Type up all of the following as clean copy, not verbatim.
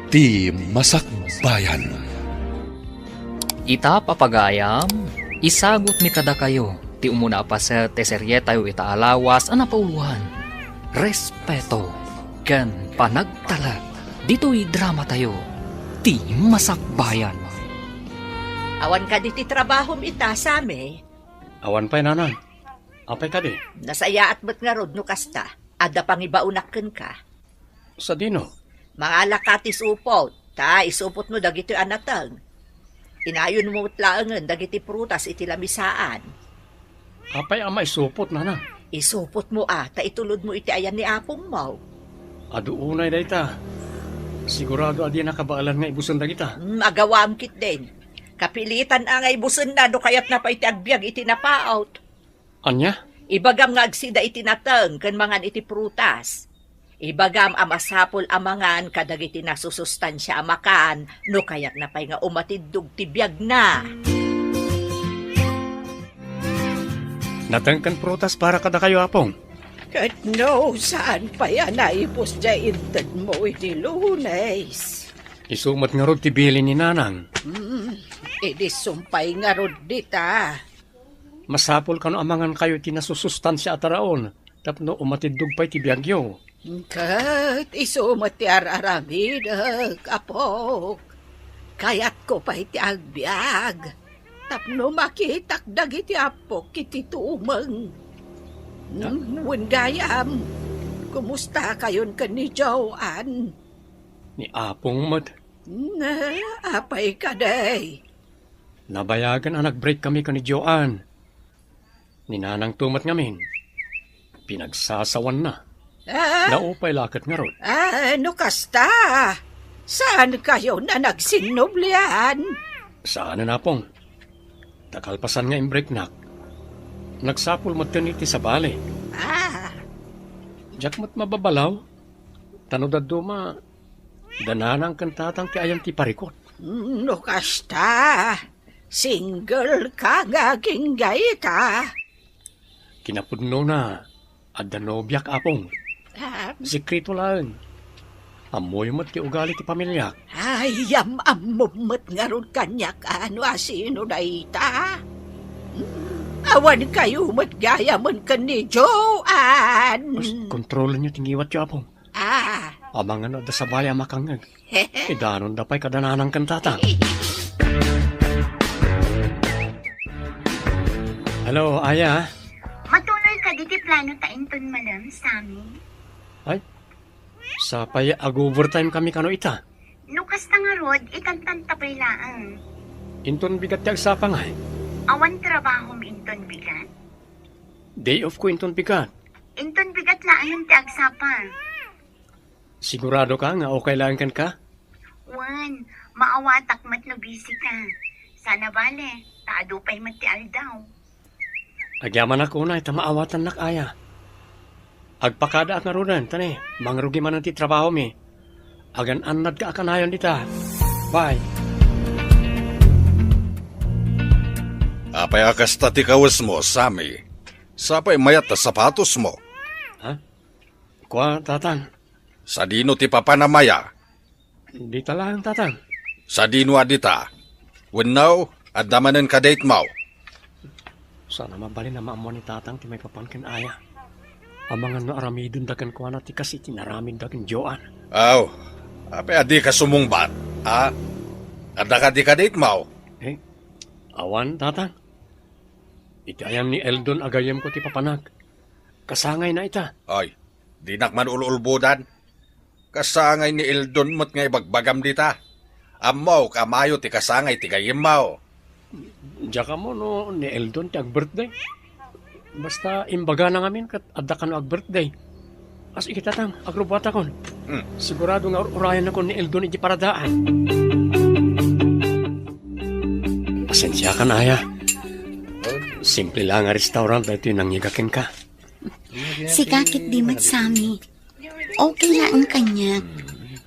ti Masakbayan. Ita papagayam, isagot mi kada kayo, ti umuna pa sa teserye tayo itaalawas anapauluhan. Respeto, ken panagtalag, dito'y drama tayo, ti Masakbayan. Awan ka di ti trabahom ita sami. Awan pa'y nanan. Apay ka di. Nasaya at ba't nga rod no kasta. Ada pang ibaunakken ka. Sa dino. Mga lakatis upot. Ta isupot mo dagiti anatang. Inayon mo utlaangan dagiti prutas iti lamisaan. Apay ama isupot nanan. Isupot mo ta itulod mo iti ayan ni apong mo. Adu unay da ita. Sigurado adi nakabaalan nga ibusan da kita. Agawam kit din. Kapilitan ang ay buson na do kayat na pa iti agbyag iti napaot. Anya? Ibagam nga agsida iti nateng ken mangan iti prutas. Ibagam amasapol amangan kadag iti nasusustansya amakan no kayat na pa'y nga umatiddog ti biyag na. Natangkan prutas para kada kayo apong. Kat no, saan pa yan naipos dya intad mo iti Lunes? Isumat nga rod ti bili ni nanang. Idi sumpay nga rod dita. Masapol ka no amangan kayo ti nasusustansya ataraon. Tapno umatidog pa'y ti biyagyo. Kat isumat ti araramidag, apok. Kayat ko pa iti agbyag. Tapno makitak dagiti apok iti tumeng. Wendayam, kumusta kayon ka ni Joanne? Ni apong mat. Apay ka day. Nabayagan ang nag-break kami ka ni Joanne. Ni nanang tumat ngamin. Pinagsasawan na. Naupay lakat nga rod. Ano kasta? Saan kayo na nagsinublian? Saan na pong? Takalpasan nga imbreak nak. Nagsapul maternity sa bale. Diyak mat mababalaw. Tanudad duma. Dananang kantatang ti ayang ti parikot. No kasta? Single ka nga kinggayta. Kinapudno na. Adda nobyak apong. Sikrito lang. Amoy mat ti ugali ti pamilya. Ayam amumot nga ron kanyak ano asino na ita. Awan kayo mat gaya man ka ni Joanne. Kontrolin niyo tingiwat yo apong. Amangan na da sa baya makangag. Idanon da pa'y kadananang kantatang. Hello, Aya. Matuloy ka di ti plano ta inton madam sami. Ay, sa pay ag-overtime kami kano ita. Nukas ta nga rod, ikantan tapay laang. Inton bigat ti agsapang ay. Awan trabaho mi inton bigat. Day off ko inton bigat. Inton bigat laang ti agsapang. Sigurado ka nga okay lang kan ka? Wan, maawatak mat no busy ka. Sana bale, taado pa'y mat ti aldaw. Agyaman ako na, ita maawatan nak Aya. Agpakada ak nga runan, tani, mangrugi man ang ti trabaho mi. Agan anad ka akanayon dita. Bye. Apay akas ti kawas mo, Sami. Sapay mayat na sapatos mo. Ha? Kuha, tatang. Sa dino ti papanamaya. Dita lang, tatang. Sa dino adita. Wennaw, adamanen ka date mo. Sana mabalin na maamo ni tatang ti may papangkin Aya. Amangan no aramidon dagan kuha na ti kasi tinaramin dagan Joan. Aw, apay adi ka sumungbat, ha? Ada ka di ka date mo. Awan, tatang. Iti ayam ni Eldon agayam ko ti papanag. Kasangay na ita. Ay, di nakman ululbudan. Kasangay ni Eldon mo't nga ibagbagam dita. Amaw, kamayo ti kasangay ti gayim mo. Diya ka mo no, ni Eldon ti ag-birthday. Basta imbaga na ngamin kat adda ka no ag-birthday. As ikitatang, agrobata kon. Sigurado nga urayan ako ni Eldon iti paradaan. Pasensya ka na, Aya. Simple lang nga restaurant na ito yung nangigakin ka. Si kakit di mat sami. Okay lang kanya.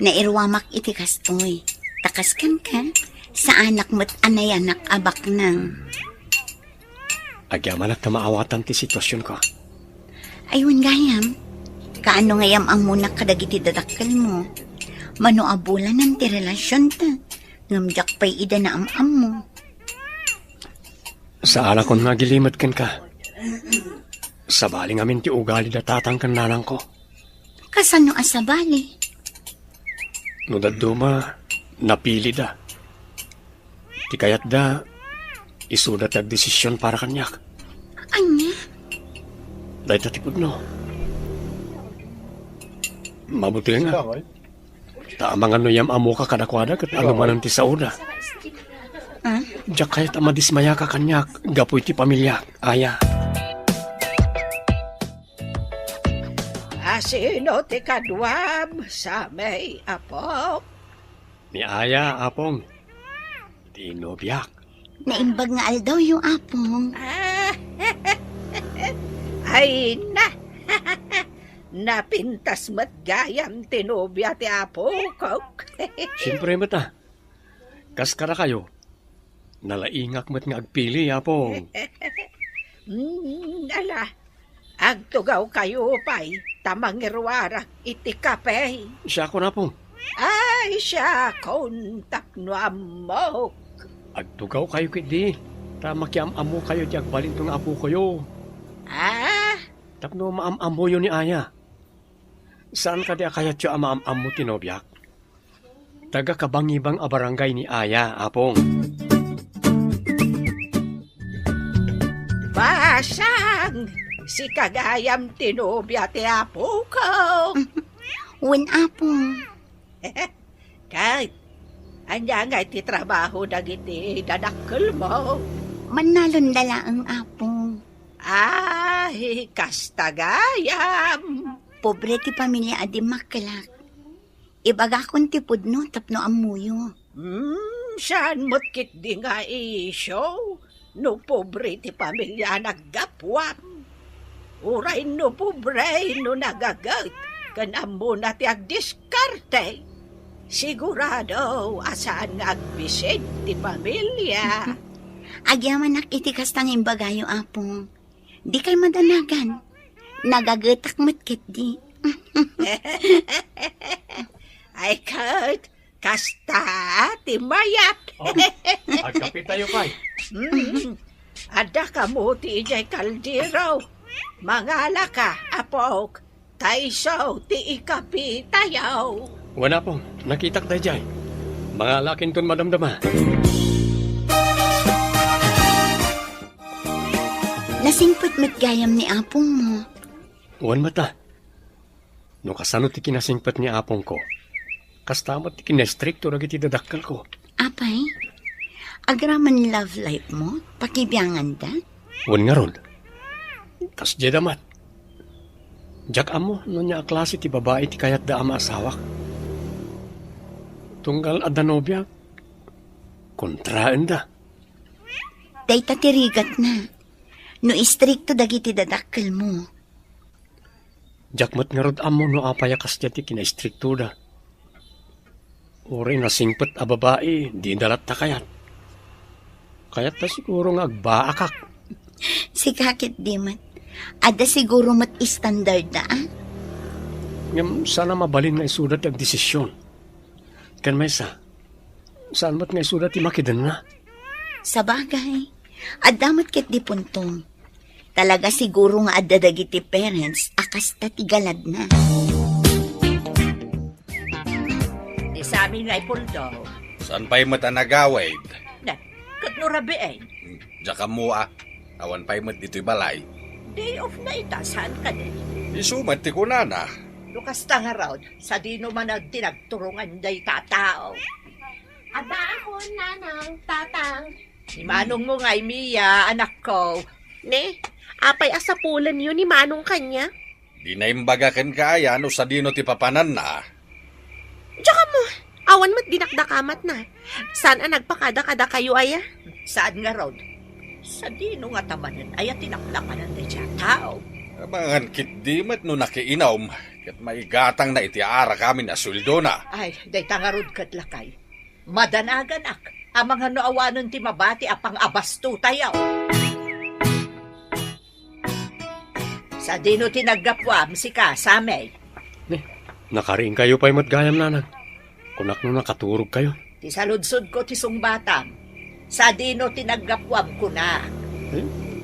Nairwamak iti kastoy. Takaskan ka. Sa anak mo't anay anak abak nang. Agyaman at maawatan ti sitwasyon ko. Ayun gayam. Kaano ngayam ang munak kadagiti dadakkel mo. Manuabulan ng ti relasyon ta. Ngamjak pa'y ida na am mo. Sa ala kon magilimat ken ka. Sa baling amin ti ugali da tatang kan nanang ko. Kasano asabali? No daduma, napili da. Ti kayat da, isudat ag desisyon para kanyak. Anya? Dahil tatipod no. Mabuti nga. Taamang ano yam amo ka kadakwada kat alumanan ti sauna. Ha? Diyak kahit amadismaya ka kanyak, gapoy ti pamilya, aya. Asino ti kadwam sa may apo? Ni aya, apong. Ti nobyak. Naimbag nga aldaw yung apong. Ah, ay na! Napintas mat gayam tinubya ti apo ko. Siyempre mata. Kaskara kayo. Nalaingak mat nga agpili, apong. Ala, agtugaw kayo pa'y tamangirwarak iti kape. Siya ko na, apong. Ay siya kontak no amok. Agtugaw kayo kiti. Tamakiam amo kayo ti agbalintong apo kayo. Ah, Tapno maam-amo yun ni aya. Saan ka di akayat siya amaam-am mo tinobyak? Taga kabangibang a barangay ni aya, apong. basang! Si kagayam tinubya ti apo ko. Wen apong. Kahit, anya nga iti trabaho dagiti dadakkel mo. Manalon dala ang apong. Ay, kastagayam. Pobre ti pamilya adi makalak. Ibaga kon ti pudno tapno amuyo. Saan mo't kit di nga isyo? No pobre ti pamilya naggapwam. Uray no pobre no nagagat. Kanam mo na ti agdiskarte. Sigurado asaan nga agbisid ti pamilya. Agyaman nak iti kastang imbagayo apong. Di kay madanagan. Nagagatak matkit di. Ay kat, kasta ti mayat. Agkapit tayo, pay. Ada ka mo ti ijay kaldero. Mangala ka, apok. Taiso ti ikapi tayaw. Wala pong, nakitak tayo jay. Mga lakin ton madamdama. Nasingpot matgayam ni apong mo. Wan mata. No kasano ti kinasingpat ni apong ko. Kastamat ti kinestrikto ragi ti dadakkel ko. Apay, agraman love life mo? Pakibiyangan da? Wan nga ron. Kas damat. Jak amo no niya klase ti babae ti kayat da ama asawak. Tunggal adda nobya. Kontraan da. Dayta tirigat na. No istrikto dagiti dadakkel mo. Jakmat nga rod amo no apayakas niya ti kinaistrikto da. Uri nasingpat a babae, di dalat ta kayat. Kayat ta siguro nga agbaakak. Si kakit di mat. Ada siguro mat standard da ah? Ngam sana mabalin nga isudat ang desisyon. Kan may saan mat nga isudat ti makidan na? Sa bagay, adamat kit di puntong. Talaga siguro nga adda dagiti parents akas ta tigalad na. Di sa amin nga ipuldo. Saan pa'y mata nagawid? Na, kat no rabi ay. Diyan mo awan pa'y mat dito'y balay. Day off na ita, saan ka din? Isumat ti kunana. Lukas ta nga raw, sa di no man tinagturungan day tatao. Aba ako, nanang, tatang. Ni manong mo nga'y Mia, anak ko. Ne, apay asapulan yun ni manong kanya. Di na imbagakan kaya no sa dino ti papanan na. Tsaka mo, awan mo't dinakdakamat na. Saan ang nagpakada-kada kayo aya? Saan nga raw? Sa di no nga tamanan, ay tinaklakan ng day tao. Abangan kit di mat no nakiinaw. Kat maigatang na itiara kami na sweldo na. Ay, day tangarod kat lakay. Madanagan ak, ang mga noawanon ti mabati apang abasto tayaw. Sa dino tinaggapwam si Kasamay. Nakaring kayo pa'y matgayam nanang. Kunak no nakaturog kayo. Ti saludsod ko ti sungbatang. Sa dino tinaggapwam ko na.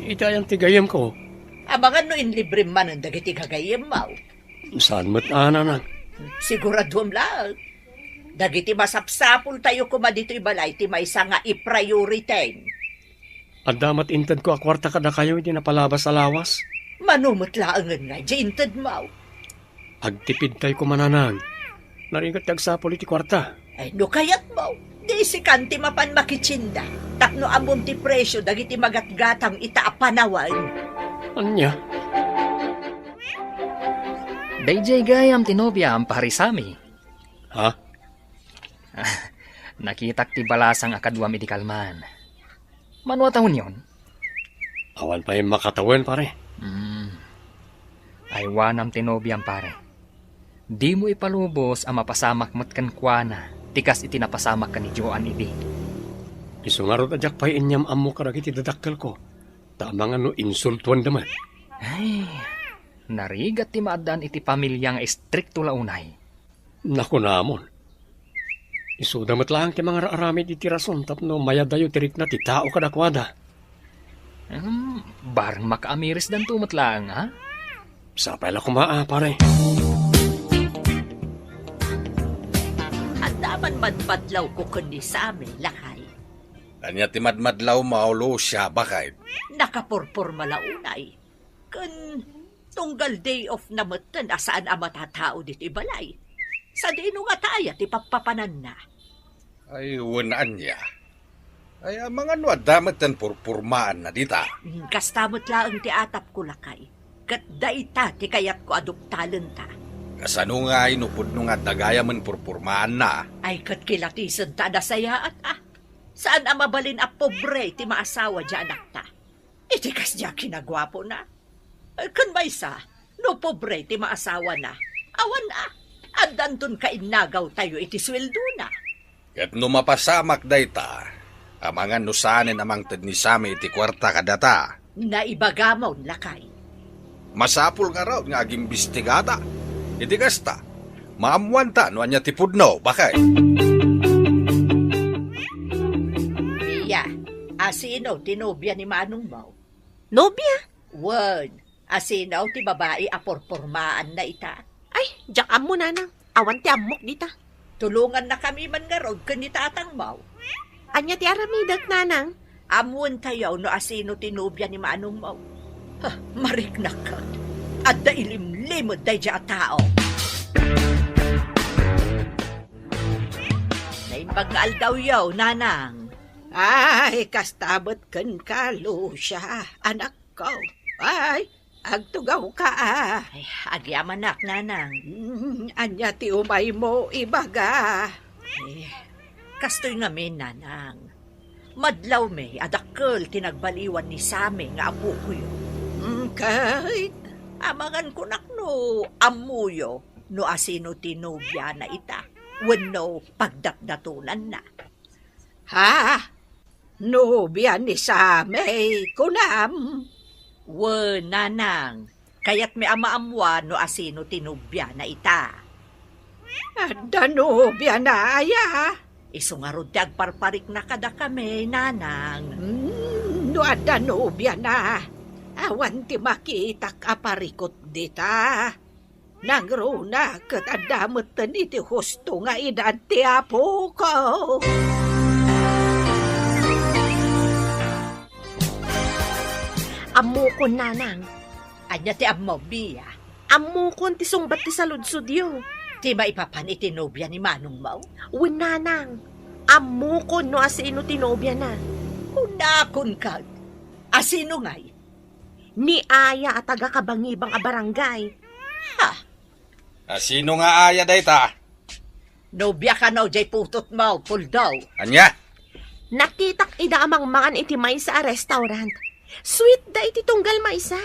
Itayan tigayam ko. Abangan no inlibre man ang dagiti gagayem mau. Saan mo't nanang? Siguradom lang. Dagiti masapsapul tayo kuma dito ibalay ti maysa nga i-priority. At damat intad ko akwarta kada kayo iti napalabas sa lawas. Manumot laangan nga, jinted mau. Agtipid tayo kumananang. Naringat tagsapol iti kwarta. Ay, no kayat mau. Di si kanti mapan makitsinda. Tapno amon ti presyo, dagiti magatgatang itaapanawan. Anya? Dayjay gayam tinobya ang parisami. Ha? Nakitak ti balasang akadwa medikal man. Manwa taon yon? Awan pa yung makatawan, pare. Ay wanam tinobya ang pare. Di mo ipalubos ang mapasamak mo't kankwana. Tikas itinapasamak ka ni Joan idi. Isungarot adyak pa inyam amo karagiti dadakkel ko. Tamang ano insultuan naman. Ay, narigat ti maadan iti pamilyang estrikto launay. Naku namon. Isudamat lang ti mga aramid iti rason tapno mayadayo tirik na ti tao kadakwada. Barang makaamiris dan tumat lang, ha? Sapay la kumaa, pare. At daman madmadlaw ko kundi sa amin, lakay. Anya ti madmadlaw maulo siya bakit? Nakapurpur malaunay. Kun tunggal day off na matan asaan ang matatao dito ibalay. Sa dino nga taya ti papapanan na. Ay, wanaan niya. Ay, mga ano, damat ang purpurmaan na dita. Kastamot lang ti atap ko lakay. Kat daita ti kayat ko aduktalan ta. Kasano nga inupod nung at dagaya man purpurmaan na. Ay kat kilatisan ta na sayaat Saan ang mabalin a pobre ti maasawa di anak ta? Iti kas diya kinagwapo na. Kun maysa, no pobre ti maasawa na. Awan Adantun ka inagaw tayo iti sweldo na. Kat no mapasamak dayta, amangan no sanin amang tadnisami iti kwarta kadata. Naibagamaw lakay. Masapul nga raw nga agimbistigata. Iti kasta, maamuan ta no anya tipudno, bakay? Iya, asino tinobya ni Manong Mau? Nobya? Wan, asinaw ti babae aporpormaan na ita. Ay, diyak mo nanang. Awan ti amok dita. Tulungan na kami man nga rod kanitatang Mau. Anya ti aramidak nanang. Amuan tayo no asino tinobya ni Manong Mau. Mariknak ka. At da ilimlimod day dya tao. Naimbag daw yaw, nanang. Ay, kastabot kan ka, Lucia, anak ko. Ay, agtugaw ka Ay, agyamanak, nanang. Anya ti umay mo, ibaga. Kastoy ngamin, nanang. Madlaw me, adakkel tinagbaliwan ni Same nga apo ko yun. Kahit Amangan ko nakno, amuyo, no asino tinobya na ita. Wano pagdakdatunan na. ha, nobya ni Same, kunam. Nanang, kaya't may ama-amwa no asino tinobya na ita. Ada nobya na aya. Isungarod ti agparparik na kada kami, nanang. No ada nobya na. Awan ti makitak aparikot dita. Nagruna kat adamutan iti husto nga edad ti apo ko. Amukon nanang. Anya ti ammo biya. Amukon ti sungbat ti saludsudyo. Ti maipapan itinobya ni Manong Mau. Uwin nanang. Amukon no asino tinobya na. Unakon ka. Asino ngay? Ni Aya at taga-kabangibang a barangay. Sino nga aya dayta? Nobya ka no, jay putot mo, puldaw. Anya? Nakitak ida amang mangan iti may sa restaurant. Sweet da iti tunggal maysa.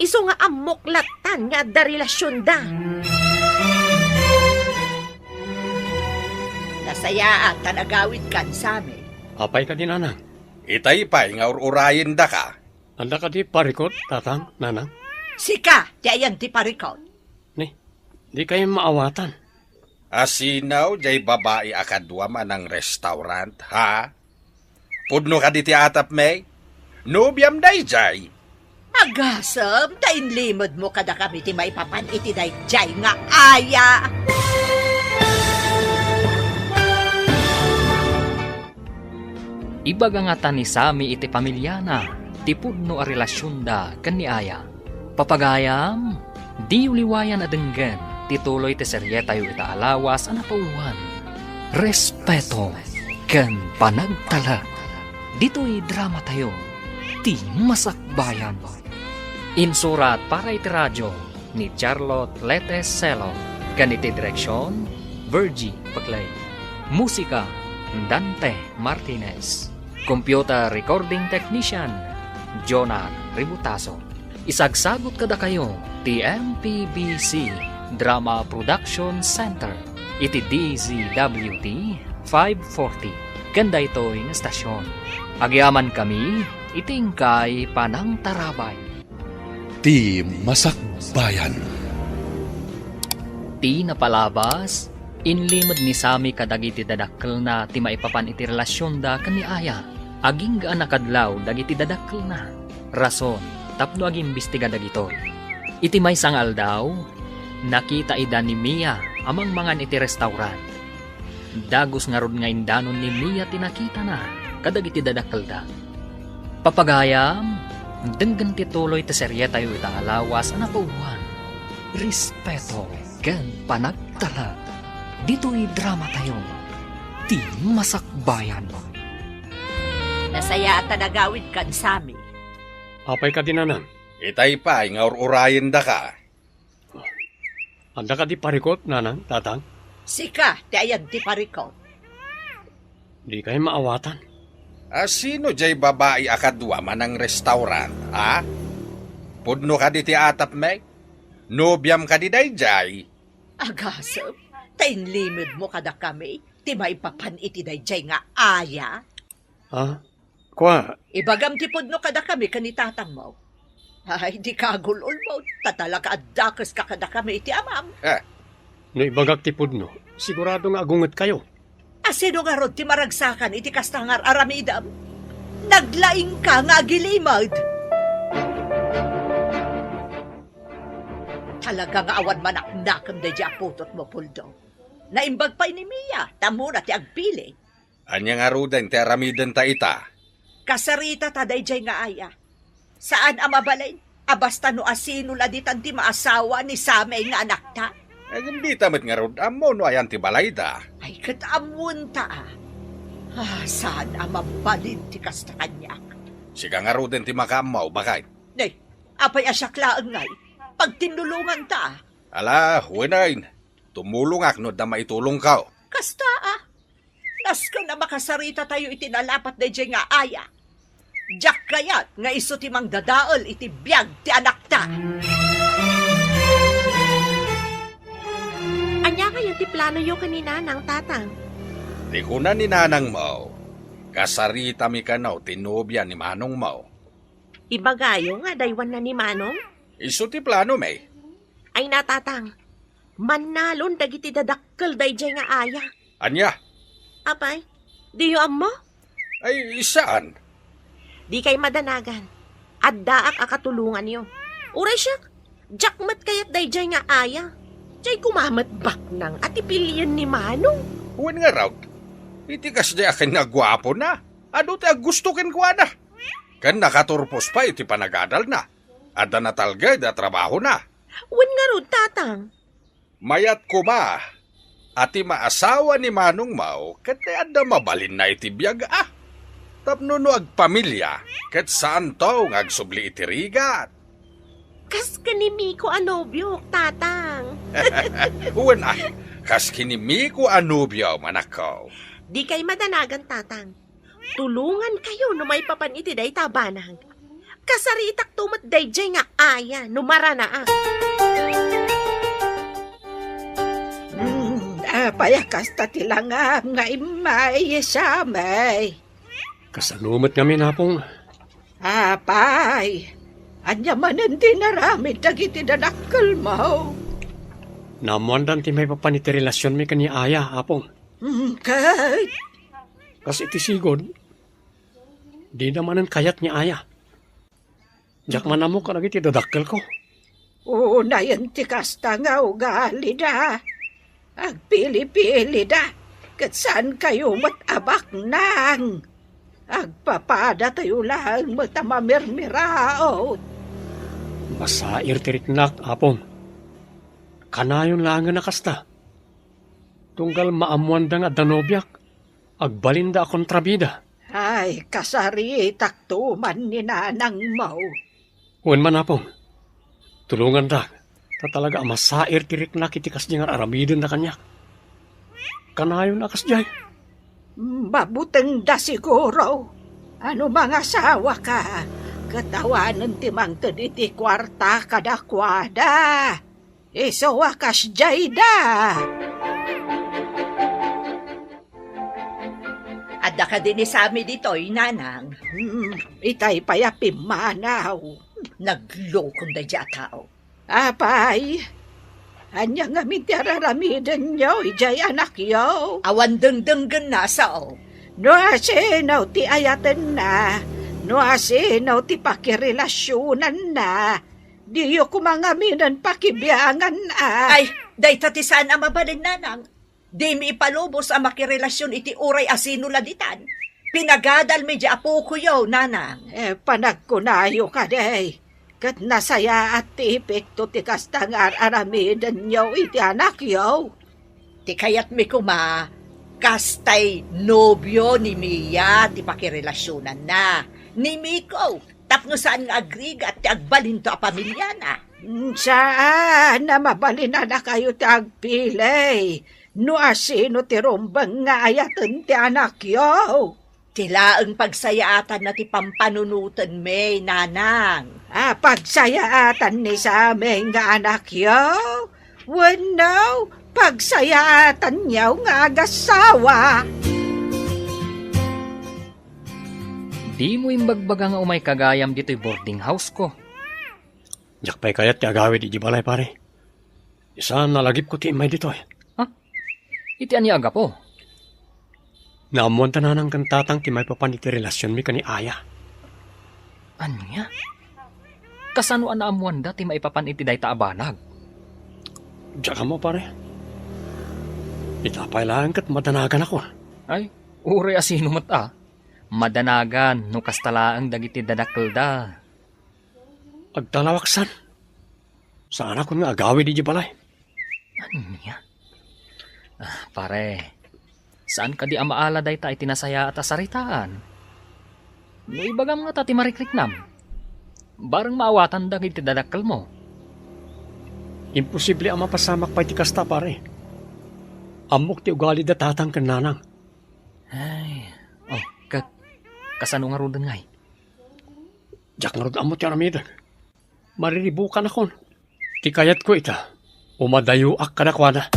Iso nga amoklatan nga da relasyon da. Nasaya at tanagawid kan sa amin. Apay ka din, nanang. Itay-pay nga ururayin da ka. Anda ka di parikot, tatang, nanang. Sika, ti ayan ti parikot. Ni, di kayo maawatan. Asinaw, jay babae akadwa man ng restaurant, ha? Pudno ka di ti atap, may? Nubyam day, jay. Agasam, tain limod mo kada kami ti may papan iti day jay nga aya. Ibaga nga ta ni Sami iti pamilyana, ti pudno a relasyon da ken ni Aya. Papagayam, di uliwayan adenggen, tituloy ti serye tayo ita alawas a napauluan. Respeto ken panagtala. Dito'y drama tayo, ti masakbayan. Insurat para iti radyo ni Charlotte Letes Celo, ken iti direksyon, Virgie Paclay. Musika, Dante Martinez. Computer Recording Technician, Jonah Ributaso. Isagsagot kada kayo, TMPBC Drama Production Center, iti DZWT 540. Ganda ito yung estasyon. Agyaman kami, itingkay panang tarabay. Ti Masakbayan. Ti napalabas, inlimod ni Sami kadagiti dadakkel na ti maipapan iti relasyon da ken ni Aya. Aging gaan nakadlaw dagiti dadakkel na. Rason, tapno aging bistiga dagitoy. Iti may sangal daw, nakita ida ni Mia amang mangan iti restaurant. Dagos nga rod nga indanon ni Mia tinakita na kadagiti dadakkel da. Papagayam, denggan tituloy ti serye tayo ita alawas a napauwan. Respeto ken panagtala. Dito'y drama tayo, ti masakbayan. Nasaya at nagawid kan Sami. Apay ka dinanan. Itay pa, nga urayin da ka. Anda ka di parikot, nanan, tatang. Sika, ti ayan ti parikot. Di kayo maawatan. Sino jay babae akadwa man ng restaurant, ha? Pudno ka di ti atap, may? Nubyam ka di day, jay. Agasam, tain limod mo kada kami, ti may papan iti day jay nga aya. Ha? Kwa, Ibagam ti pudno kada kami kanitatang mo. Ay, di ka gulol mo, tatala ka adakas ka kada kami iti amam. no ibagak tipod no, sigurado nga agunget kayo. Asino nga rod ti maragsakan iti kastangar aramidam. Naglaing ka nga gilimad. Talaga nga awan manaknakam da di aputot mo, Puldo. Naimbag pa ni Mia, tamuna ti agpili. Anya nga rudan, ti aramidan ta ita. Kasarita ta dayjay nga aya. Saan amabalay? Abasta no asino laditan ti maasawa ni Samay nga anak ta? Hindi tamit nga rod, amo no ayan ti balay da. Ay katamun ta saan amabalin ti kasta kanyak? Siga nga rudan ti makamaw, bakay? Nay, apay asyaklaan ngay. Pag tinulungan ta Ala, huwinain. Tumulong ak no da maitulong ka. Kasta Nasko na makasarita tayo itinalapat dayjay nga aya. Diyak kayat nga iso ti mang dadaol iti biyag ti anak ta. Anya kayo ti plano yo kanina ng tatang. Di ko na ni nanang mo. Kasarita mi kanaw, tinubya ni manong mo. Ibagayo nga daywan na ni Manong. Iso ti plano, may. Ay natatang, manalon dagiti dadakkel dayjay nga aya. Anya? Apay, di yo ammo? Ay, isaan? Di kay madanagan. Addaak akatulungan yo. Uray siya, jakmat kayat dayjay nga aya. Jay kumamat baknang at ipilian ni Manong. Huwin nga raw. Itikas di akin nga gwapo na. Ano ti gusto kin kwa na? Kan nakaturpos pa iti panagadal na. Ada na talgay da trabaho na. Wan nga rod, tatang. Mayat ko ma. Ati maasawa ni Manong Mao, kat ada mabalin na iti biyag Tapno no agpamilya, kat saan to agsubli iti rigat. Kas kanimi ko anobyo, tatang. Huwin kas kinimi ko anubyaw manakaw. Di kay madanagan, tatang. Tulungan kayo no may papan iti day tabanang. Kasaritak tumat dayjay nga aya no marana Payakas ta tilangam nga imay Samay. Kasanumat kami na pong. Apay, anya manan dinaramid dagiti dadakkel mo. Namuandan ti may papaniti relasyon mi kani aya, apong. Kat, Kasi iti sigod, di naman ang kayat ni aya. Jak manamo ka lagi ti dadakkel ko. una yan ti kasta nga ugali da. Agpili-pili da. Kat saan kayo matabak nang? Agpapada tayo lang matamamirmiraot. Masair tiriknak, apong. Kanayon lang nga nakasta. Tunggal maamuandang at danobyak, agbalinda akong trabida. Ay, kasari taktuman ni nanang mo. Huwag man apong. Tulungan da. Talaga masair tiriknak itikas niya nga aramidin na kanya. Kanayon akas jay. Mabuteng da siguro. Ano mga asawa ka? Katawanan timang taditi kwarta kadakwada. Iso wakas jay da. Adda ka din sa amin dito'y, nanang. Itay payapim manaw. Naglokon da dya tao. Apay, anya nga mitiraramiden nyo, ijay anak yo. Awan dengdenggen na sao. No asinaw ti ayaten na, no asinaw ti pakirelasyonan na, diyo kumangaminan pakibiyangan na. Ay, day tati saan ang mabalin, nanang. Di mi ipalubos ang makirelasyon iti uray asino laditan. Pinagadal mi dya apo ko yo, nanang. Panagkunayo ka day. Kat nasaya at ti epekto ti kastangar aramidan nyo iti anak yo. Ti kayat mi kuma, kastay nobyo ni Mia ti pakirelasyonan na. Ni Miko, tapno saan nga agriga at ti agbalin to a pamilya na. Saan na mabalin na kayo ti agpilay? No asino ti rumbang nga ayatan ti anak yo. Tila ang pagsayaatan na ti pampanunutan may, nanang. Pagsayaatan ni sa aming nga anak yo? Wanaw, pagsayaatan niyaw nga agasawa. Di mo imbagbaga nga umay kagayam dito'y boarding house ko. Jak pa'y kayat ti agawid iji balay pare. Isa nalagip ko ti imay dito eh. Iti ani aga po. Naamuan tananang kantatang ti may papaniti relasyon mi kani aya. Anya? Kasano an naamuan da ti maipapan iti day taabanag? Jak mo pare. Itapay lang kat madanagan ako. Ay, uri asino mata. Madanagan no kastalaang dagiti dadakkel da. Agtalawaksan. Saan ako nga agawid iji balay? Anya? Pare, saan ka di amaala day ta itinasaya at asaritaan? No ibagam nga ta ti marikriknam. Barang maawatan da iti dadakkel mo. Imposible ang mapasamak pa iti kasta pare. Amok ti ugali da tatang kananang. Ay, kasano nga rodan ngay? Jak nga rod amot yung aramidan. Mariribukan akon. Ti kayat ko ita. Umadayo ak kadakwana.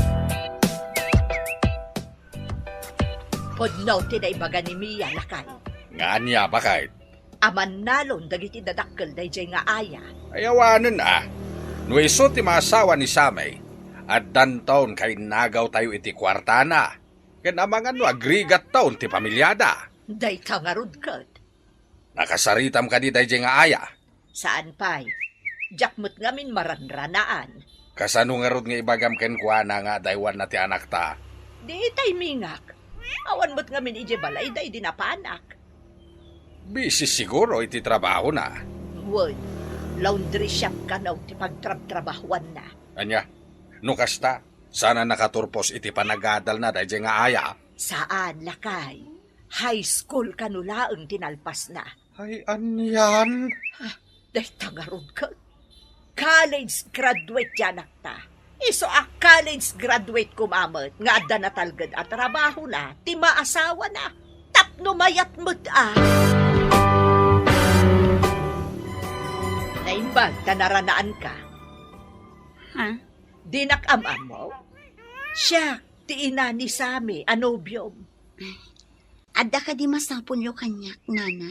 Podno ti day baga ni Mia lakay. Nga niya ba kahit? Aman nalon dagiti dadakkel day jay nga aya. Ayawanan no iso ti maasawa ni Samay, at dantaon kay nagaw tayo iti kwartana. Kanamangan no agrigat taon ti pamilyada. Day tangarod kat. Nakasaritam ka di tayo nga aya. Saan pa'y? Jakmut ngamin maranranaan. Kasano nga rod nga ibagam ken kuana nga daywan na ti anak ta. Di tay mingak. Awan mo't ngamin ije balay day dinapanak. Busy siguro iti trabaho na. Wood, laundry shop ka na ti pagtrabahuan na. Anya, no kasta, sana nakaturpos iti panagadal na dahil nga aya. Saan, lakay? High school ka nulaang tinalpas na. Ay, anyan? Dahil tangarod ka. College graduate yan ta. Iso a college graduate kumamot nga adda na talgad at trabaho na, ti maasawa na. Tapno mayat mo't Naimbag, tanaranaan ka. Ha? Dinakam mo? Siya, ti ina ni Sami, anobyom. Adda ka di masapon yo kanyak, nana?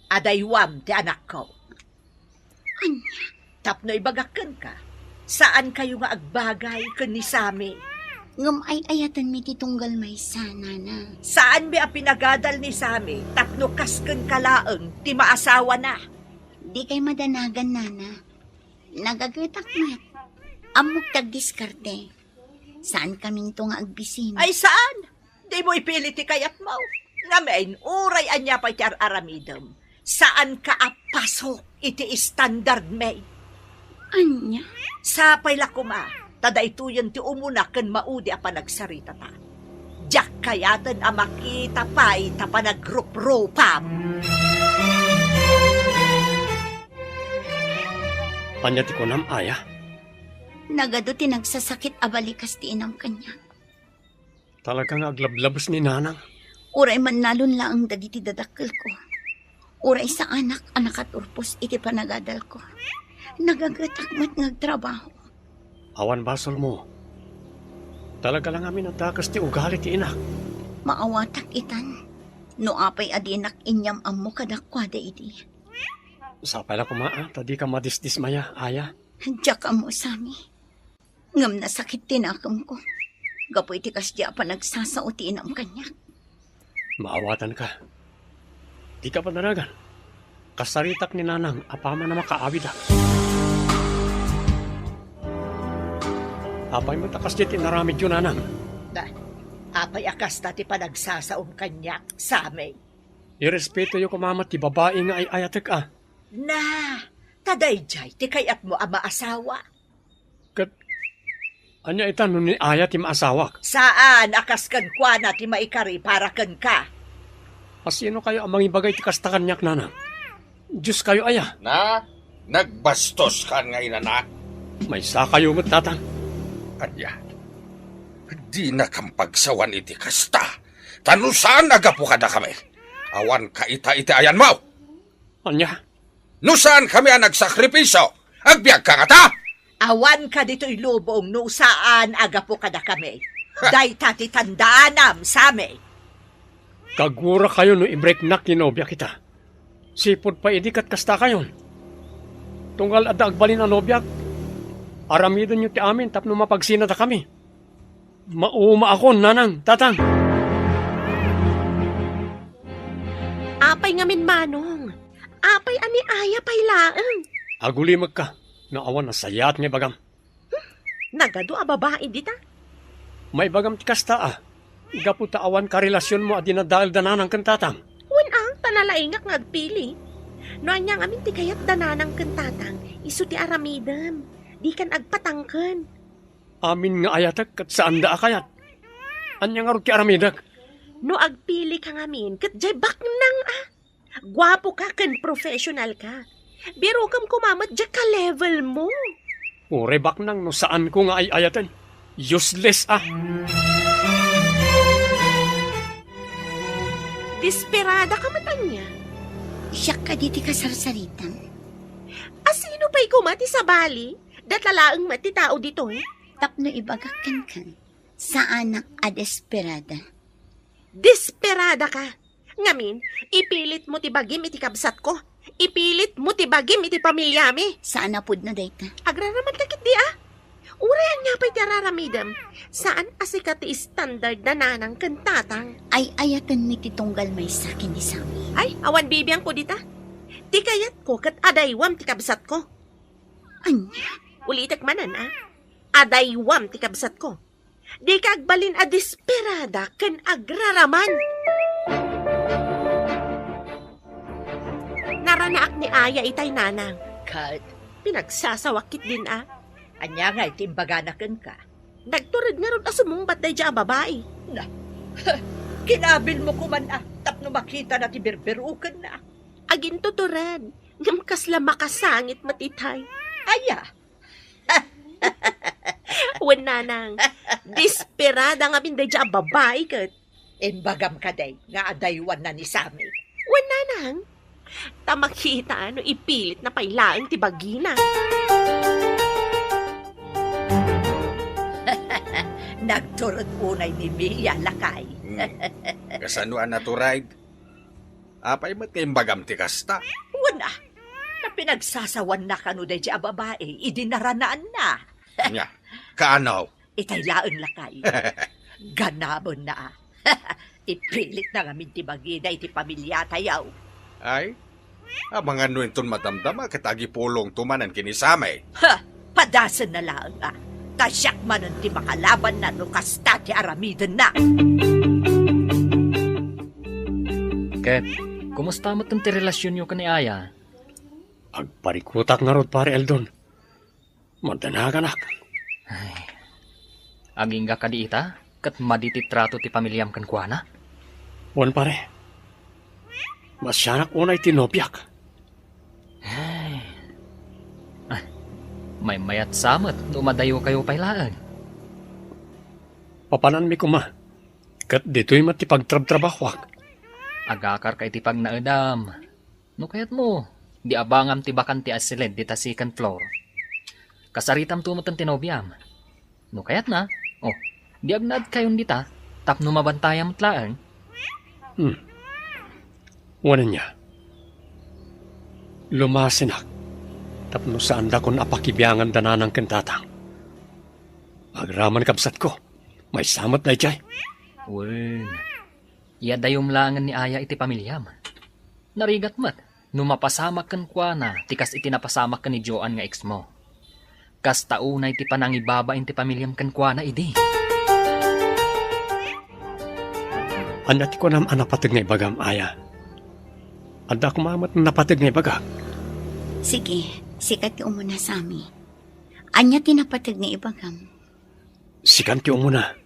Adaywam, ti anak ko. Anya? Tapno ibagakan ka. Saan kayo nga agbagay ken ni Sami? Ngam ay ayatan mi titunggal may sana na. Saan mi ang pinagadal ni Sami? Tapno kasken kalaeng ti maasawa na. Di kay madanagan, nana. Nagagutak mat. Amok tagdiskarte. Saan kaming to nga agbisina? Ay saan? Di mo ipilit ti kayat mo. Ngamen, uray anya pa ti aramidem. Saan ka apasok iti standard may? Anya? Sapay lakuma, tadaytuyan ti umuna ken maudi a panagsarita ta. Diyak kayatan a makita pa'y ta panagrup-rupam. Panyati ko nam, Aya. Nagado ti nagsasakit abalikas ti inam kanya. Talagang aglablabos ni Nanang. Uray man nalon laang dagiti dadakkel ko. Uray sa anak at urpos iti panagadal ko. Nagagatak mat ngagtrabaho. Awan basol mo. Talaga lang amin natakas ti ugali ti inak. Maawatak itan. No apay adinak inyam ammo kadakwada iti. Sapay lang kumaa, tadi ka madisdismaya, Aya. Diyak amo, Sami. Ngam na sakit tinakam ko. Gapoy ti kasya pa nagsasauti inam kanya. Maawatan ka. Di ka pananagan. Kasaritak ni Nanang, apama na makaawid ah. Apay mo takas di tinaramid yun, Nanang. Apay akas na ti panagsasaom kanyak, Sami. Irespeto yung kumamat ti babae nga ay ayatek ah. Na, tadayjay, ti kayat mo ama asawa. Kat, anya itan nun ni Aya ti maasawak. Saan akas kan kwa na ti maikari para kan ka? Asino kayo amang ibagay ti kastakanyak, Nanang? Diyos kayo, Aya. Na, nagbastos ka ngayon na. May sa kayo mo't tatang. Anya, di na kang pagsawan iti kasta. Tanusan agapo ka na kami. Awan ka ita ayan mo. Anya, Nusan kami ang nagsakripisyo? Agbiag ka nga ta? Awan ka dito'y lubong no saan agapo ka na kami. Day tati tandaanam, Sami. kagura kayo no i-break na kinobya kita. Sipod pa idikat kasta kayon. Tunggal at agbalin ang nobyak. Aramidon nyo ti amin tapno mapagsinata kami. Mauma ako, Nanang, tatang. Apay ngamin manong. Apay ani Aya pay laeng. Agulimag ka. Naawan na sayat ni bagam. Nagado a babae dita. May bagam ti kasta ah. Gaputa awan ka relasyon mo at dinadahil dananang kantatang. Wen ang tanalaingak ngagpili. No anyang amin ti kayat dananang kantatang. Isu ti aramidem. Di kan agpatangken. Amin nga ayatak kat saan da akayat. Anya nga ro ti aramidak. No agpili ka ngamin kat jay baknang ah. Gwapo ka ken professional ka. Biro kam kumamat jay ka level mo. Urebak nang no saan ko nga ay ayatan. Useless ah. Desperada ka matanya. Siya ka diti kasarsaritan. Asino pa'y kumati sa bali? Datalaang mati tao dito eh. Tapno ibagakan kan. Sa anak a desperada. Desperada ka. Ngamin, ipilit mo ti bagim iti kabsat ko. Ipilit mo ti bagim iti pamilyami. Saan napod na dayta? Agraraman kakit di ah. Urayan nga pa'y tararamidam. Saan asikat ti standard na nanang kantatang? Ay ayatan mi titunggal may sakin ni Sami. Ay, awan bibiyang ko dita. Di kayat ko kat adaywam ti kabsat ko. Anya? Ulitek manan ah. Adaywam ti kabsat ko. Di kagbalin a desperada ken agraraman. Naranaak ni Aya itay nanang. Kat, Pinagsasawakit din ah. anya nga itimbaganakan ka. Nagturid nga ron asumumbat day dya babae. Kinabil mo kuman tapno makita na ti berberukan na. Agin tuturan. Ngam kasla makasangit matitay. Aya, Wen nanang. Desperada nga binday dya babae kat. imbagam ka day, nga adaywan na ni Sami. Wen nanang. Tamakita no ipilit na pailaang ti bagina. Nagturot unay ni Mia lakay. Kasanuan na to ride? Apay mat kayong bagam ti kasta. Wala, na pinagsasawan na kano day a babae, idinaranaan na. Nya, kaanaw. Itay laeng lakay. Ganabon na ah. Ipilit na nga minti bagina iti pamilya tayaw. Ay, mga nuenton madamdama katagi pulong tumanan kinisamay. Ha! Padasan na lang ah. Kasyak man ang ti makalaban na no kasta ti aramiden na. Ket, kumusta mo ti relasyon nyo kani Aya? Agparikutak nga rod pare Eldon. Madanagan ak. Ay, aging ka di ita, kat madititrato ti pamilyam kan kuana? Wan pare. Masyanak unay tinopyak. Ay, may mayat samet, umadayo kayo pailaan. Papanan mi kuma. Kat dito'y matipagtrab-trabahwak. Agakar kay ti pag naedam. No kayat mo, di abangam ti bakan ti asilid di ta second floor. Kasaritam tumatan tinobyam. No kayat na, oh, di agnad kayon dita, tapno mabantayam tlaan. Wanan niya. Lumasinak. Tapno saan da kon apakibiyangan dananang kentatang. Agraman kabsat ko. May samat na ijay. Wen, iya dayom langan ni Aya iti pamilyam. Narigat mat, numapasamak kan kuana, tikas iti napasamak kan ni Joan nga ex mo. Kas taunay ti panangibaba inti pamilyam kan kuana idi. Anati ko nam anapatig nga ibagam, Aya. Anda kumamat na napatig nga ibagam. Sige, sikat ti umuna sami. Anya tinapatag nga ibagam. Sikan ti umuna.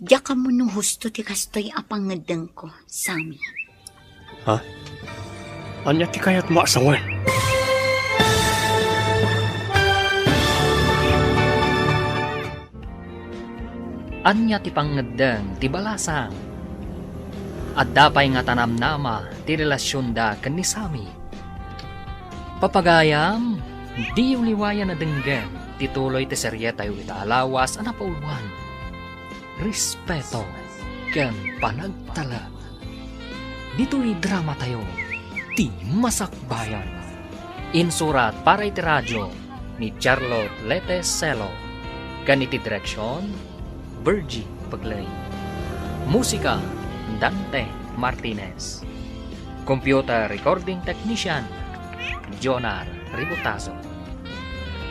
Diya ka mo no husto ti kastoy apangadang ko, sami. Ha? Anya ti kayat mo asawan? Anya ti pangadang ti balasang. At dapay nga tanamnama ti relasyon da kan ni Sami. Papagayam, di yung liwayan na denggan, tituloy ti serye tayo ita alawas ana pauluan. Respeto ken panagtala. Dito'y drama tayo, ti masakbayan. Insurat para iti radyo ni Charlotte Lete Celo. Kan iti direksyon, Virgie Paglay. Musika, Dante Martinez. Computer Recording Technician, Jonar Ributazo.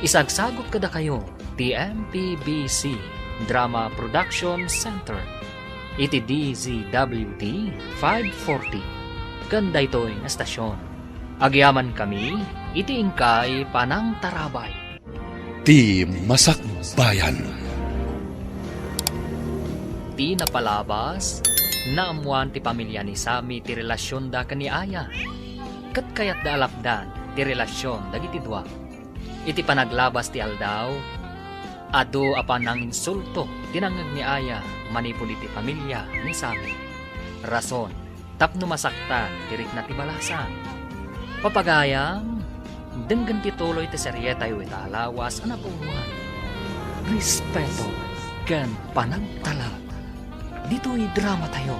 Isagsagot kada kayo, TMPBC Drama Production Center. Iti DZWD 540. Ganda ito'y na estasyon. Agyaman kami, iti ingkay panang tarabay. Ti Masakbayan. Ti napalabas, naamuan ti pamilya ni Sami ti relasyon da kani Aya. Kat kayat da alapdan ti relasyon dagiti dua. Iti panaglabas ti aldaw, ado apan ang insulto tinangag ni Aya manipuli ti pamilya ni Sami. Rason, tapno masaktan tirik na ti balasan. Papagayam, denggan ti tuloy ti serye tayo italawas anapuan. Respeto ken panagtala. Dito'y drama tayo,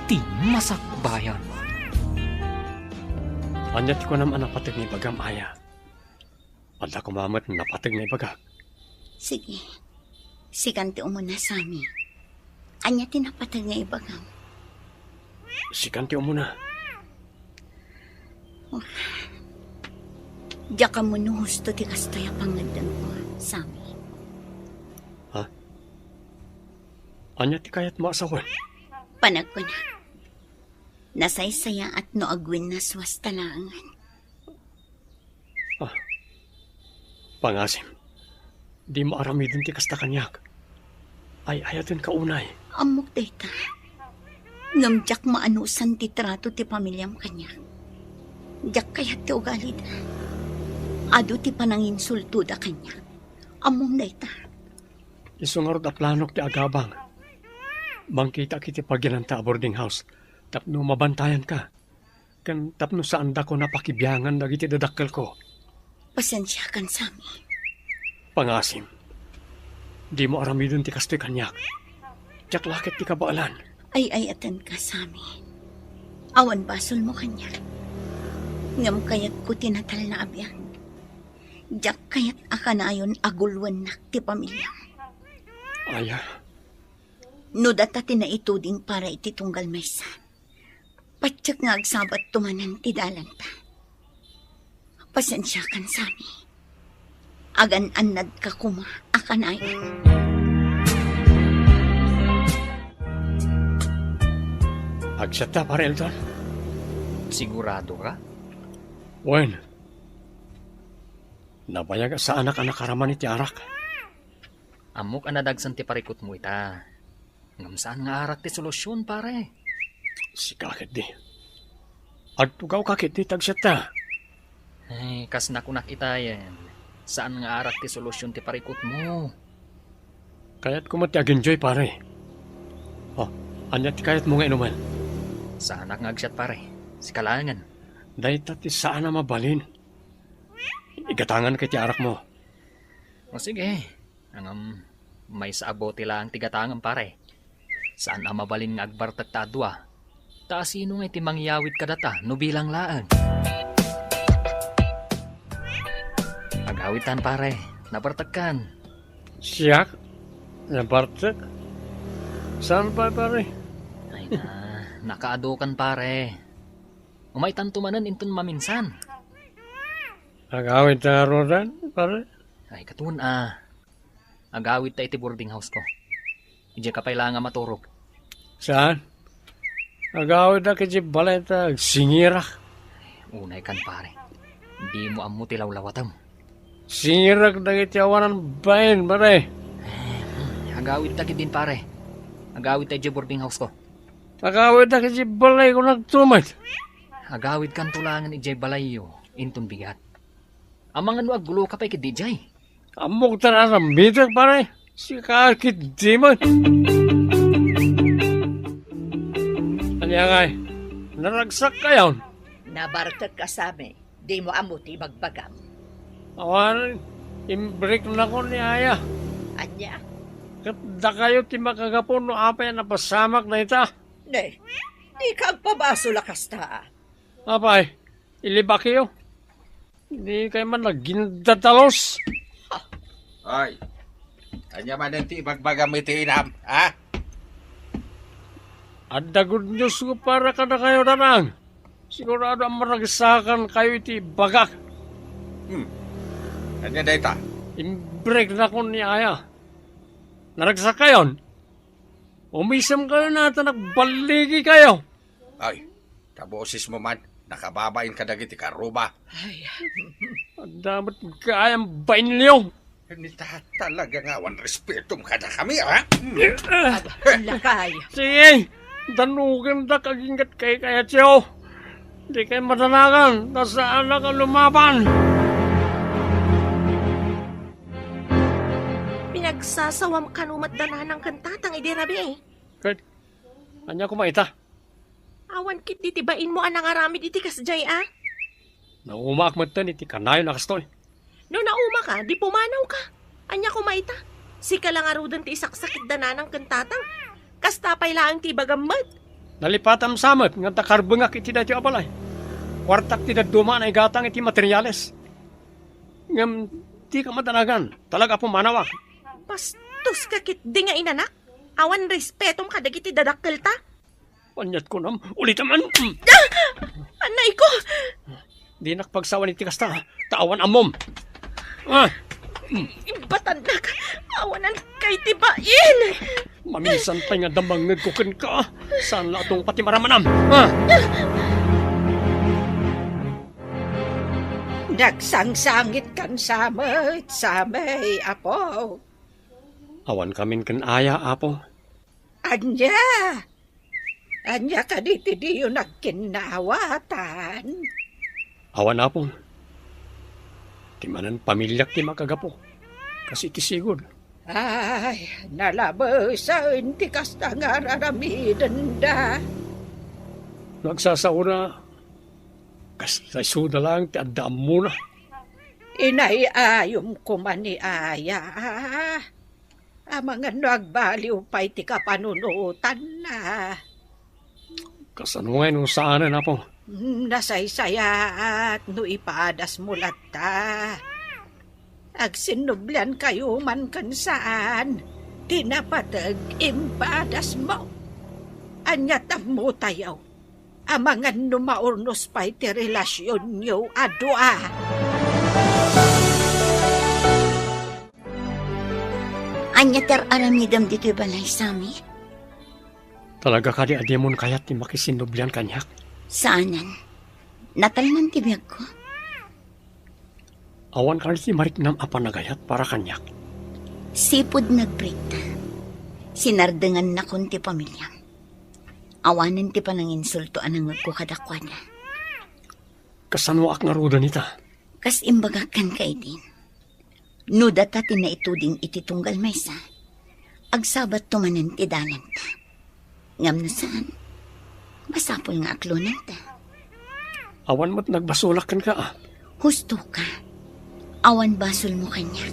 ti masakbayan. Anyat ko nam anapatig ni bagam, Aya. Anda kumamat napatig ni bagam. Sige, sikan ti umuna sami. Anya tinapatag nga ibagam. Sikan ti umuna. Diya ka mo no husto ti kastoy apangadang ko, sami. Anya ti kayat mo asawan? Panag ko na. Nasaysaya at no agwin na swastalangan. Pangasim, di mo aramidin ti kasta kanyak. Ay ayatin ka unay. Amok data. Ngamjak maanusan ti trato ti pamilyam kanya. Diyak kayat ti ugali da. Ado ti pananginsulto da kanya. Amok data. Isungarod a planok ti agabang. Bangkita kiti pagginanta a boarding house. Tapno mabantayan ka. Kan tapno saan da ko napakibyangan dagiti dadakkel ko. Pasensya kan sami. Pangasim, di mo aramidon ti kastoy kanyak. Tiyak lakit ti kabaalan. Ay atan ka sami. Awan basol mo kanya. Ngam kayat ko tinatal na abyan. Jak kayat akanayon agulwan na ti pamilya. Aya, No data tinaituding para iti tunggal maysa. Patyak nga agsabat tumanan ti dalan ta. Pasensya kan sami. Agan anad ka kuma akanayon. agsat ta, pare Eldon. Sigurado ka? Wen, nabayag sa anak-anak karaman iti arak. Amok anadagsan ti parikot mo ita. Ngam saan nga arak ti solusyon, pare? Si kakit di. Agtugaw kakit di tagsat ta. Ay, kas nakunak ita yan. Saan nga arak ti solusyon ti parikot mo? Kaya't kumati ag-enjoy, pare. Oh, anyat kayat mo nga inuman. Saan nga agsyat, pare? Si kalangan. Dahil tati saan na mabalin. Igatangan kay ti arak mo. O sige, ang may saabo tila ang tigatangan, pare. Saan ang mabalin nga agbartag ta adwa? Ta sino nga iti mangyawid kadata no bilang laan? Agawitan, pare. Nabartag kan. Siyak? Nabartak? Saan pa, pare? Ay na, nakaadukan, pare. Umaitan tumanan inton maminsan. Agawit na rodan, pare? Ay katun agawid ta iti boarding house ko. Ije ka paila nga maturog. Saan? Agawit na kaya balay ta singira. Unay kan, pare. Di mo ammo tilawlawatam. Singira na kitiawanan bayan, pare. Agawid ta din, pare. Agawid ta ije boarding house ko. Agawit na kaya balay ko nagtumat. Agawid kan tulangan ije balayo inton bigat. Amang ano aggulo ka pa kay DJ. Amok tararam bitak, pare. Si kakit di man. Anya ngay, naragsak kayon. Nabartag ka sami. Di mo amuti magbagam. Awan, imbreak na ko ni Aya. Anya? Kada kayo ti makagapon no apay napasamak na ita. Ne, di kang pabaso lakas ta. Apay, ilibak kayo. Hindi kayo man nagindatalos. Ay, kanya man ti bagbagam iti inam, ha? Adda good news ko para kada kayo nanang. Sigurado ang maragsakan kayo iti bagak. Kanya dayta. Imbreak na ko ni Aya. Naragsak kayon. Umisam kayo natin, nagbaligi kayo. Ay, kabosis mo man, nakababain ka dagiti karuba. Ay, Ang damat kayang bain niyo. Nita talaga nga, wan respetum kada kami, ha? lakay. Sige, danugan da kagingat kay kaya siyo. Di kayo matanagan, nasaan na ka lumaban. Pinagsasawam kanumat dananang kantatang idirabi eh. Kaya, anya kumaita. Awan kit ditibain mo anang aramid iti kasjay ah. Naumakmat tan iti kanayo na kastoy. No nauma ka, di pumanaw ka. Anya kumaita. Si kalangarudan ti isaksakit dananang kantatang. Kastapay laang ti bagamad. Nalipatam samat, nga takarbengak iti dati abalay. Kwartak ti daduma na igatang iti materyales. Ngam, di ka matanagan, talaga pumanawak. Pastos ka kit di nga inanak. Awan respetom ka dagiti dadakkel ta. Panyat ko nam, ulitaman. Anay ko! Di nakpagsawan iti kasta, taawan amom. Ah, Ibatanak! Awanan kay tibain! maminsan pa nga damang nagkukin ka. Saan na itong pati maramanam? Ah, Nagsangsangit kan samay, apo. awan kamin kan aya, apo. Anya ka diti di yung nagkinawatan. Awan, apo. Di manan pamilyak ti makagapo. Kasi ti sigod. Ay, nalabasan ti kasta nga raramidan da. Nagsasauna. Kasi suda lang ti adam mo na. Inayayom ko man ni Aya. Mga nagbaliw pa'y ti kapanunutan na. Kasanungay nung saanan, apo. Nasaysaya at no ipadas mo lata. Agsinublan kayo man kan saan. Tinapatag imbadas mo. Anyat mo tayo. Amangan numaurnos pa'y ti relasyon nyo adwa. Anyater aramidam dito'y balay sami. Talaga ka di ademon kayat ti makisinublan kanyak. Saanan? Natalnan ti biyag ko. Awan ka si mariknam apa nagayat para kanyak. Sipod nagbrita. Sinardengan na kun ti pamilya. Awanan ti pananginsulto anang ko kadakwada. Kasanwa ak naruda nita. Kas imbagakan kay din. No data tinaituding iti tunggal maysa. Agsabat tumanan ti dalan ta. Ngam na saan? Masapol nga aklonan ta. Awan mo't nagbasulakan ka ah. Husto ka. Awan basol mo kanya.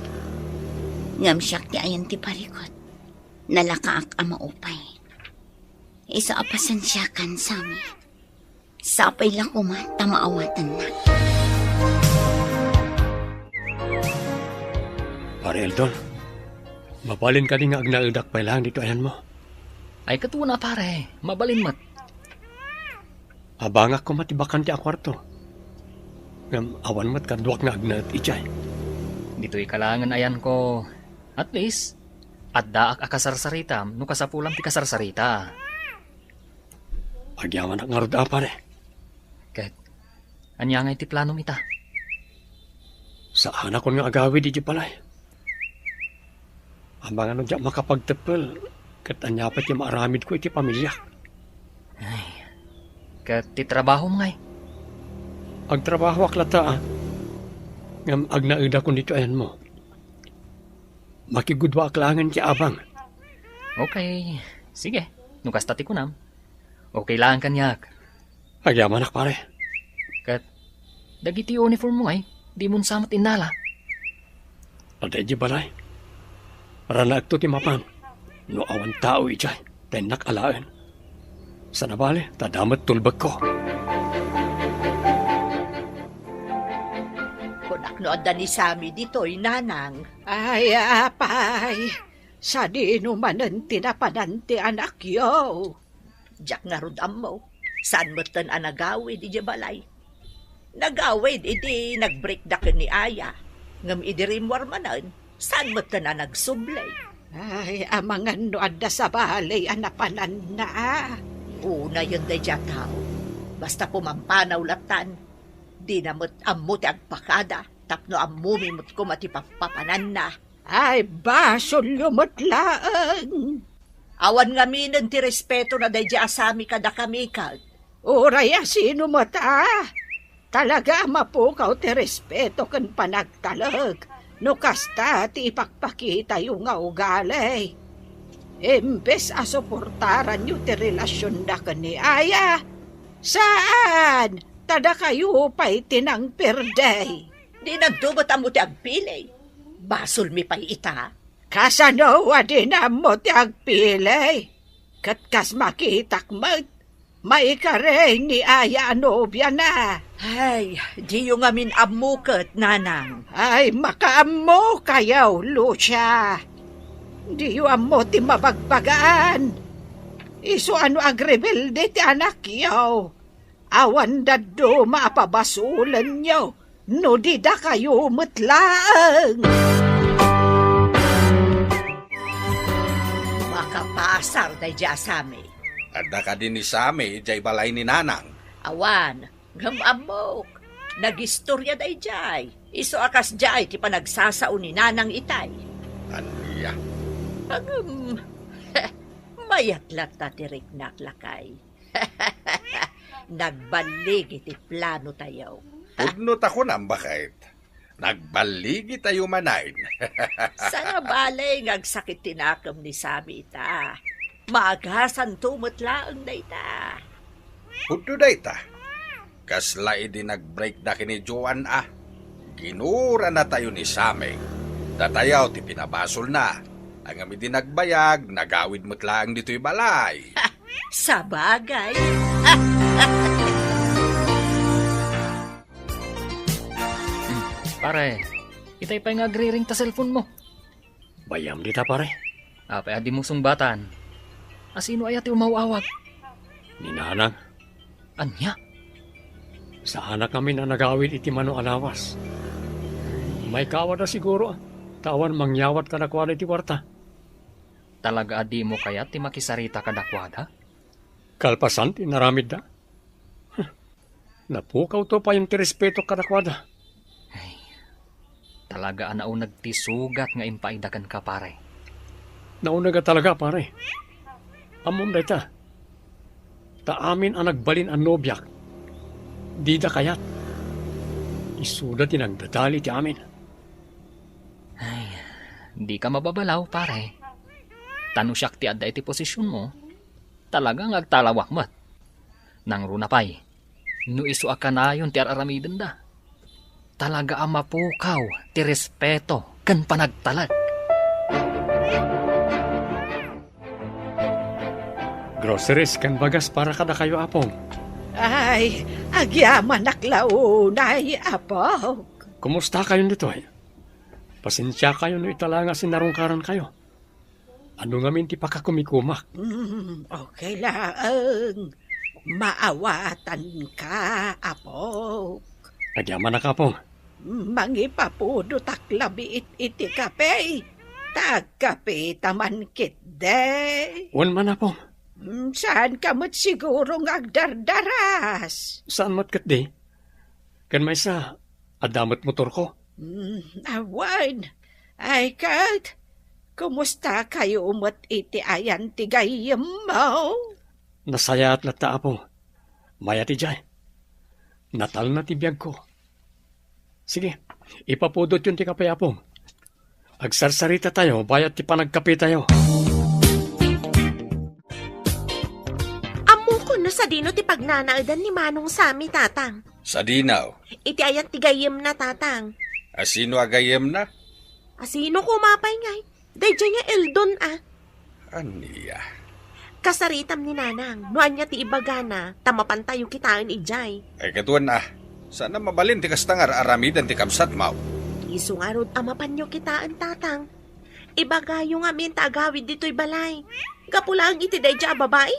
Ngam siyak ti ayan ti parikot. Nalakaak ama upay. Isa apasan siya kan sami. Sapay lang kuma tamaawatan na. Pare Eldon, mabalin ka din nga agnaudak pa lang dito ayan mo. Ay katuna pare, mabalin mat. Abangak ko matibakan ti akwarto. Ngam awan mat kaduak nga agnaut ichay. Dito'y kalangan ayan ko. At least, adda ak akasarsarita, no kasapulam ti kasarsarita. Agyaman ak ngaruda pare. Kat, anya nga iti plano mita. Saan ako nga agawi di palay. Ambang ano diya makapagtepel, kat anya pa ti maaramid ko iti pamilya. Ay, kat ti trabaho mo ngay. Agtrabaho ak lata ah. Ngam agnauda ko dito ayan mo. Makigudwa ak langan ti abang. Okay, sige, nukas tati ko nam. Okay lang kanyak. Agyaman ak pare. Kat, dagiti uniform mo ngay, di mo samat inala. Aday di balay. Ranak to ti mapan. No awan tao ichay. Tenak alaan. Sa nabali, tadamat tulbag ko. Kunak no adda ni Sami dito'y nanang. Ay, apay. Sa di numanan tinapanan ti anak yo. Diyak nga rudam mo. Saan mo tan anagawid iti balay? Nagawid iti nagbreak da ni Aya. Ngam idirimwar manan. Saan mo tan nagsublay? Ay, amangan no adda sa balay anapanan na. Una yun day dya tao. Basta pumampanaw latan. Di na mo't amuti agpakada. Tapno amumi mo't kumatipapapanan na. Ay, basol lumutlaan. Awan nga minin ti respeto na day dya asami kada kami ka. Uraya sino mo ta? Talaga mapukaw ti respeto kan panagtalag. No kasta ti ipakpakita yung nga ugali. Imbes asuportaran nyo ti relasyon da ka ni Aya. Saan? Tada kayo pa'y tinang perday. Di nagdugot amo ti agpilay. Basol mi pa'y ita. Kasanowa din amo ti agpilay. Katkas makitak mat. Maikare ni Aya anobya na. Ay, di yung amin amukat, nanang. Ay, makaamo kayaw, Lucia. Di yung amo ti mabagbagaan. Iso ano agrebelde ti anak yaw. Awan daddo maapabasulan nyo. No di da kayo mutlaang. Makapasar day dya asami. Adda ka din ni Sami, jay balay ni nanang. Awan, gamamok. Nagistorya day jay. Iso akas jay ti panagsasao ni nanang itay. Aniya. Mayatlat na tirik naklakay. Nagbaligi ti plano tayo. Pudnot ako nang bakit. Nagbaligi tayo manain. Sana balay ngagsakit tinakam ni Sami ita. Maagasan tumutlaang na ita. Pudno da ita. Kasla idi nag-break da kini Joan ah. Ginura na tayo ni Sami. Datayaw ti pinabasol na. Ang amidi nagbayag, nagawid mutlaang dito'y balay. Sa bagay. Pare, Itay pa nga agri-ring ta cellphone mo. Bayam di ta pare. Apay adi mong sungbatan. Asino ay ati umawawag? Ninanang, Anya? sa anak kami na nagawid iti mano alawas. May kawad na siguro. Tawan mangyawat ka na kwada iti warta. Talaga adi mo kaya ti makisarita kadakwada? Kalpasan, tinaramid na. Napukaw to pa yung tirespeto kadakwada. Talaga anao nagtisugat nga impaidagan ka pare. Nauna ka talaga pare. Amom da ita. Ta amin ang nagbalin ang nobyak. Di da kayat. Isuda tinagdadali ti amin. Di ka mababalaw pare. Tano siyak ti adda iti posisyon mo. Talagang agtalawak mat. Nang runapay. No isu akanayon ti araramiden da. Talaga ang mapukaw ti respeto kan panagtalag. Groceries kan bagas para kada kayo apong. Ay, agyaman naklaunay, apo. Kumusta kayo dito eh? Pasensya kayo no italanga sinarungkaran kayo. Ano ngamin ti pakakumikumak? Okay lang. Maawatan ka, apo. Agyaman na kapong. Mangipapudot aklabi iti kape. Tagkape taman kit de. Wan man apong. Saan ka mo't siguro agdardaras? Saan matkat di? Kan may sa adamot motor ko. Awan. Ay, Kat. Kumusta kayo umot iti ayan tigayim mo? Nasaya at nata apong. Maya ti jay. Natal na ti biyag ko. Sige, ipapudot yun ti kapayapong. Agsarsarita tayo, bayat ti panagkape tayo. Amo ko na sa dino ti pagnanaadan ni Manong Sami, tatang. Sa dinaw, Iti ayan tigayim na, tatang. asino agayem na? Asino kumapay ngay? Dayjay nga Eldon, ah. Aniya. Kasaritam ni Nanang, nuan niya ti ibagana, tamapan tayo kitaan ijay. Ay katuan na. Sana mabalin ti kastangar aramidan ti kamsat mau. Isungarod amapan niyo kitaan, tatang. Ibagayo nga min taagawid dito'y balay. Kapulang iti dayja babae.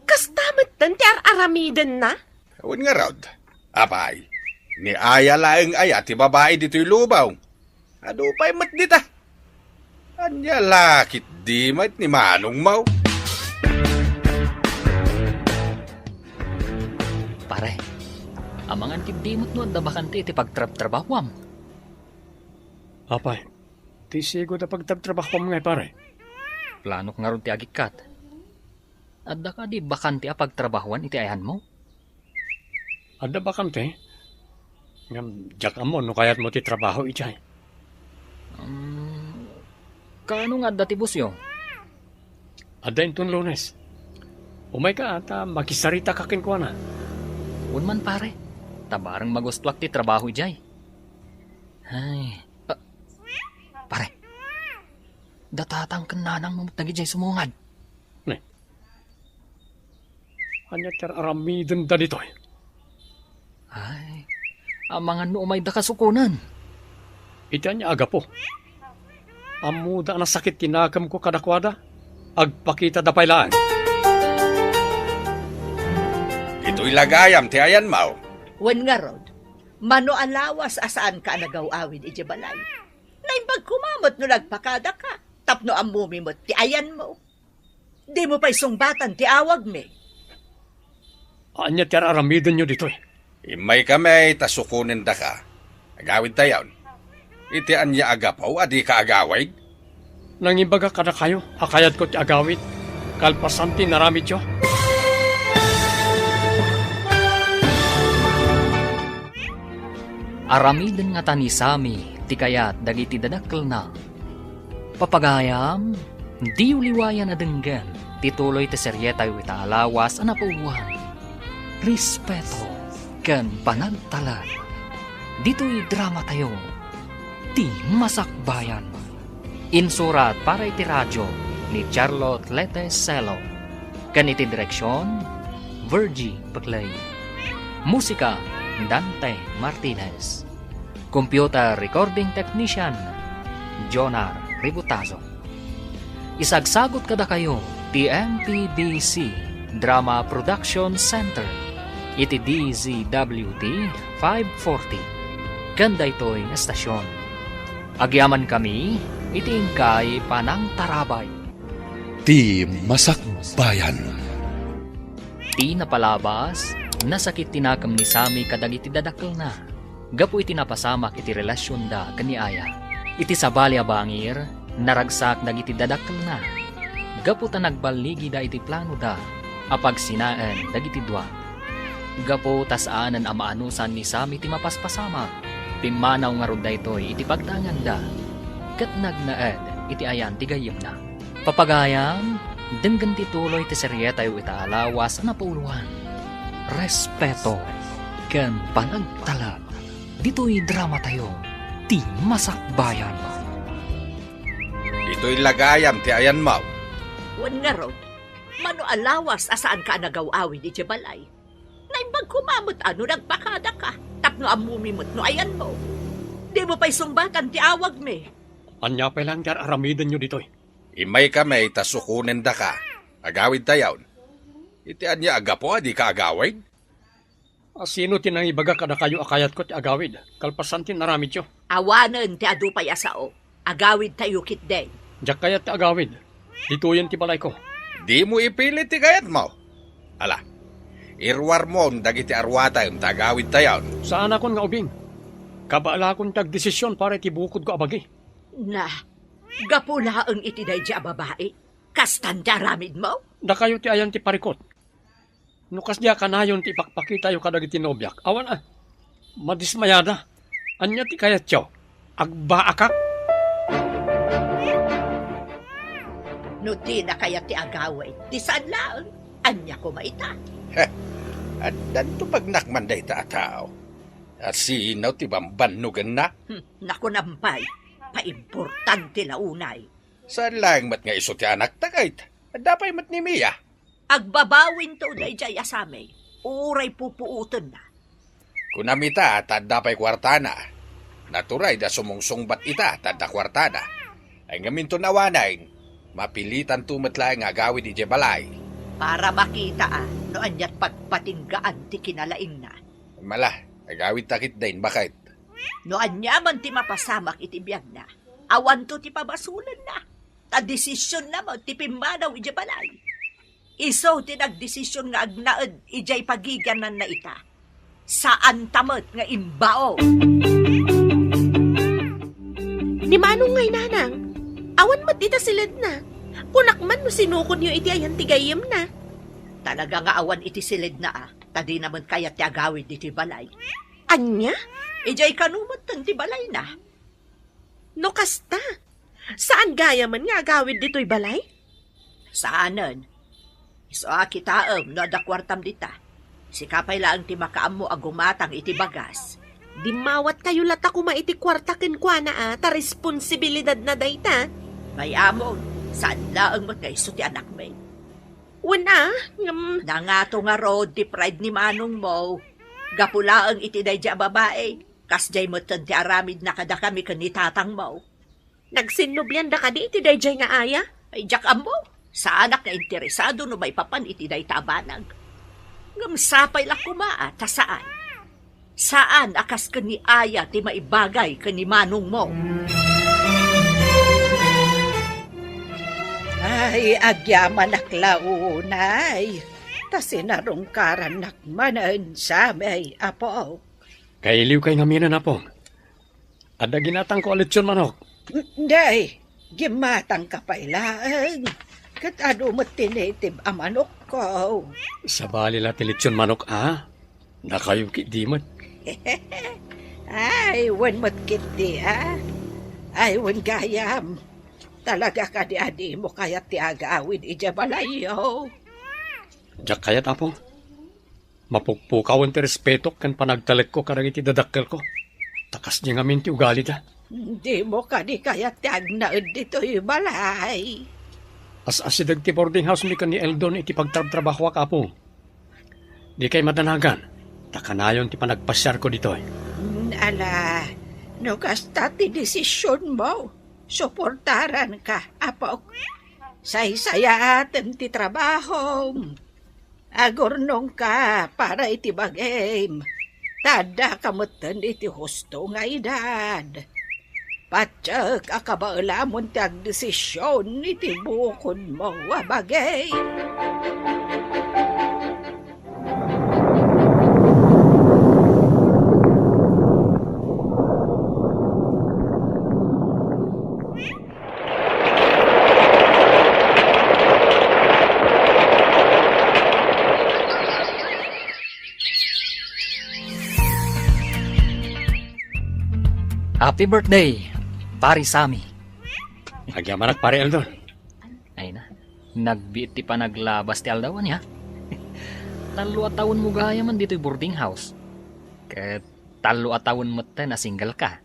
Kastamat dan ti aramiden na. Awan nga raud. Apay, ni aya laeng aya ti babae dito'y lubaw. Ado pa'y mat dita. Anya lakit di mat ni Manong mau. Pare, amangan kibdimot no adda bakante iti pagtrab-trabawam. Apay, ti sigo na pagtabtrabaho mo ngay pare. Plano nga ron ti agikat. Adda ka di bakante a pagtrabahuan iti ayan mo? Ada bakante? Ngam, jak amo no kayat mo ti trabaho ijay. Kaano nga adda ti busyo? Ada intun Lunes. Umay ka ata makisarita kakin ko na. Unman pare, tabarang magustuak ti trabaho ijay. Ay, pare, datatang kananang mamutagi jay sumungad. Anya ter aramiden da dito. Ay, amangan no umay da kasukunan. Iti anya aga po. Amuda na sakit tinakam ko kadakwada. Agpakita da pailaan. Ito'y lagayam ti ayan mau. Wen nga rod, mano alawas asaan ka nagawawin iti balay. Naimbag kumamot no nagpakada ka, tapno ang mumimot ti ayan mo. Di mo pa'y sungbatan ti awag me. Anya ter aramiden nyo dito. Imay kami tasukunin da ka. Agawid tayon. Iti anya agapaw, adi ka agaway. Nangibaga kada kayo, akayat ko ti agawit. Kalpasanti naramid yo. Aramiden nga tani sami, ti kayat dagiti dadakkel na. Papagayam, di uliwayan na denggan, tituloy ti seryeta yu ita alawas ana pauwan. Respeto, ken panagtalag. Dito'y drama tayo, ti Masakbayan. Insurat para iti radyo ni Charlotte Leteselo. Ken iti direksyon, Virgie Paclay. Musika, Dante Martinez. Computer Recording Technician, Jonar Ributazo. Isagsagot kada kayo, TMPBC Drama Production Center, iti DZWT 540. Ganda ito'y estasyon. Agyaman kami, iti ingkay Panang Tarabay. Ti Masakbayan. Ti napalabas, nasakit tinakam ni Sami kadagiti dadakkel na. Gapu iti napasamak iti relasyon da kani Aya. Iti sabali a bangir, naragsak dagiti dadakkel na. Gapu ta nagbaligi da iti plano da, apag sinaan dagiti dua. Gapu tasaanan amaanusan ni Sami ti mapaspasama. Pimanaw nga rod da ito'y iti pagtangan da. Kat nagnaed iti ayan ti gayem na. Papagayam, denggan ti tuloy ti serye tayo itaalawas na pauluhan. Respeto ken panagtalab. Dito'y drama tayo, ti Masakbayan. Ito'y lagayam ti ayan mo. Wan nga rod, mano alawas asaan ka nagawawi di Jabalay. Naimbag kumamot ano nagpakada ka, tapno amumimot no ayan mo. Di mo pa'y sumbatan ti awag me. Anya pa lang jar aramidan nyo ditoy. Imay kami tasukunen da ka. Agawid tayawn. Iti anya agapo di ka agawid? Sino tinang ibaga kada kayo akayat ko ti agawid? Kalpasan tin naramid yo. Awanan ti adupay asao. Agawid tayo kit day. Diyak kayat ti agawid. Dituyan ti balay ko. Di mo ipilit ti kayat mo. Ala, irwar mo dagiti arwata yung tagawid tayawn. Saan akon nga ubing? Kabala akong tagdesisyon para ti bukod ko abagi. Na, gapula ang iti day di babae. Kastanda ramid mo? Da kayo ti ayan ti parikot. Nukas diya kanayon ti ipakpakita yung kadagiti nobyak. Awan madismayada. Anya ti kayat yo. Agbaakak. No di na kaya ti agawid. Di saan lang? Anya ko maita. At danto pagnakman day ta tao. At sinaw ti bambanugan na. Naku nampay. Paimportante launay. Saan lang mat nga iso ti anak takait. At dapay mat ni Mia. Agbabawin to day jay asame. Uray pupuutan na. Kunamita tadda pa'y kwartana. Naturay da sumungsungbat ita tadda kwartana. Ay ngamin to nawanain, mapilitan tumatla nga agawid di Jebalay. Para makita no anyat pagpatinggaan ti kinalaing na. Mala, agawid takit din, bakit? No anyaman ti mapasamak iti biyag na. Awan to ti pabasulan na. Ta desisyon na mo ti pimanaw iti balay. Iso ti nagdesisyon nga agnaed ijay pagiganan na ita. Saan tamot nga imbao? Ni manong ngay nanang, awan mat ita silid na. Kunakman no sinukod niyo iti ayan tigayim na. Talaga nga awan iti silid na Tadi naman kaya ti agawid iti balay. Anya? Ijay kanumot ti balay na. No kasta. Saan gaya man nga agawid dito'y balay? Saanan? Iso kitaam no adakwartam dita. Sikapay lang ti makaam mo agumatang iti bagas. Di mawat kayo lata kuma iti kwartakin kwa na ta responsibilidad na dayta. May amon, saan laang mat nga iso ti anak may. Wala, Nangato nga road ti pride ni manong mo. Gapulaang iti dayja babae. Kasjay mo ti aramid na kada kami kanitatang mo. Nagsinubyan da ka di iti dayjay nga aya? Ay jak ambo, sa anak na interesado no may papan iti day tabanag. Ngamsapay la kumaa, ta saan? Saan akas ka ni aya ti maibagay ka ni manong mo? Ay, agyaman naklaunay. Ta sinarungkaran nakmanan sa may apo. Kailiw kay ngaminan na po. Ada ginatang koalisyon manok. Day, gimatang kapailaan. Kat ano mo tinitib amanok ko. Sa bali la tilitsyon manok Nakayo di mo. Ay, wan mo't kiti Ay, wan gayam. Talaga ka di adi mo kaya ti agawid ijabalayo. Diyak kayat apo. Mapukpukawan ti respeto kan panagtalag ko karang iti dadakkel ko. Takas niya ngamin ti ugali ta. Hindi mo ka di kaya ti agnaud dito'y balay. As-asidag ti boarding house mi kan ni Eldon iti pagtrabaho ka po. Di kay madanagan. Takanayon ti panagpasyar ko dito. Ala, No kasta ti desisyon mo, suportaran ka, apok. Say-saya atin ti trabaho. Agurnong ka para iti bagay. Tada kamutan iti husto nga edad. Patsak akabaalamon ti agdesisyon iti bukod mo bagay. Happy birthday, pari Sami. Agyamanak pare Eldon. Ay na, nagbiit ti pa naglabas ti aldawan niya. 3 taon mo gaya man dito'y boarding house. Ket 3 taon mo na single ka.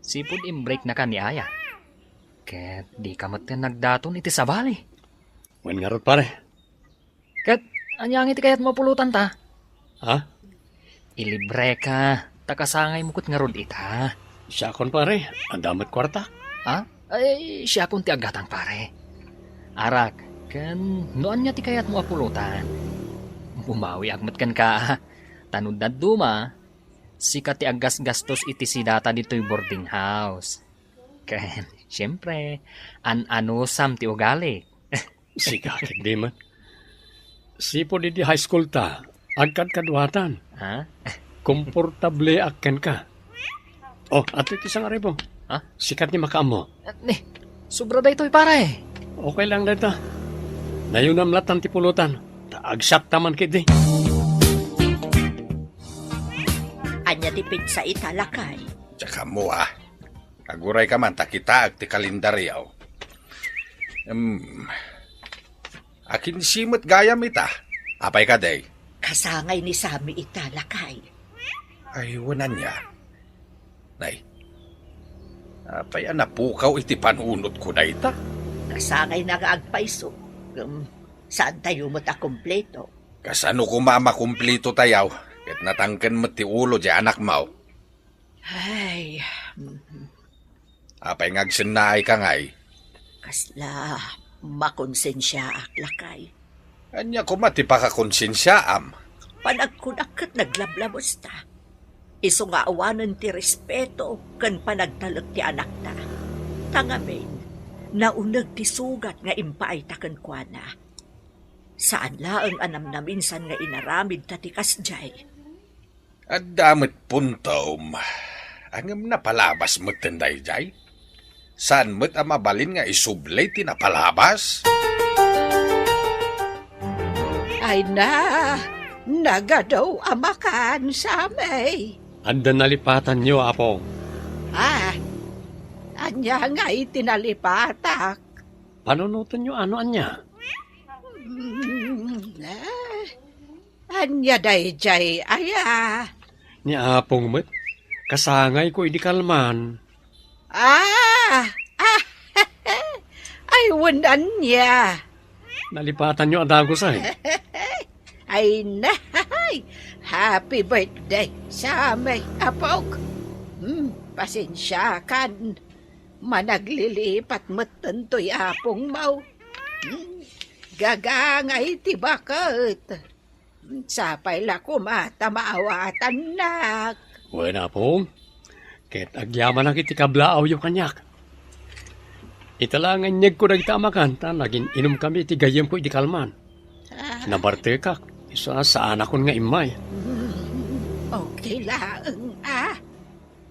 Sipod im-break na ka ni Aya. Ket di ka nagdaton iti sabali. Wen nga rod pare. Ket anyang iti kayat mapulutan ta. Ha? Ilibre ka, takasangay mo kut nga rod ita. Siya kon pare, ang damat kwarta. Ha? Ay, siya kung ti agatang pare. Arak, kan noan niya ti kayat mo apulutan. Bumawi agmat kan ka. Tanod na duma, sika ti agas gastos iti sidata dito'y boarding house. Kan, siyempre, an-anusam ti ugali. Siga, di man. Sipo di high school ta, agkad kadwatan. Ha? Komportable akken ka. Oh, ato isang aribo. Ha? Sikat ni makaamo. Sobra da ito'y pare. Okay lang dito. Nayunam latan ti pulutan. Taagsak taman kiti. Anya ti pizza italakay. Tsaka mo aguray ka man takita ag ti kalendaryaw. Akin simot gayam ita. Apay ka day? Kasangay ni Sami italakay. Ay, wanan niya. Nay, apay napukaw iti panunot ko na ita. Kasangay na nga agpaiso. Saan tayo mo't akumpleto? Kasano ko mamakumplito tayaw, ket natangken mo ti ulo di anak mo. Ay, Apay ngagsinnaay ka ngay. kasla makonsensya aklakay. Anya ko mati pakakonsensyaam. Panagkunakot naglablabos ta. Iso nga awanan ti respeto kan panagtalak ti anak ta. Tangamin, naunag ti sugat nga impaay ta kan kuana. Saan laang anam na minsan nga inaramid ta ti kasjay. At damit puntom. Angam na palabas mo't tenday jay. Saan mo't amabalin nga isublay ti napalabas? Ay na, nagadaw amakan sa may. Anda nalipatan niyo, Apo. Anya nga itinalipatak. Panunutan niyo ano anya? Anya dayjay aya. Ni Apong met, kasangay ko idi kalman. Ay wunan niya. Nalipatan niyo adagos ay. Ay nahay, happy birthday sa may apok. Pasensya kan, managlilipat matantoy apong mau. Gagangay ti bakit. Sapay la kumata maawatan nak. Wala Apong, ket agyaman na kiti kablaaw yung kanyak. Italangan niyag ko nagtamakan, ta naging inom kami iti gayem ko iti kalman. Nabarte ka, isa sa anak ko nga imay. Okay lang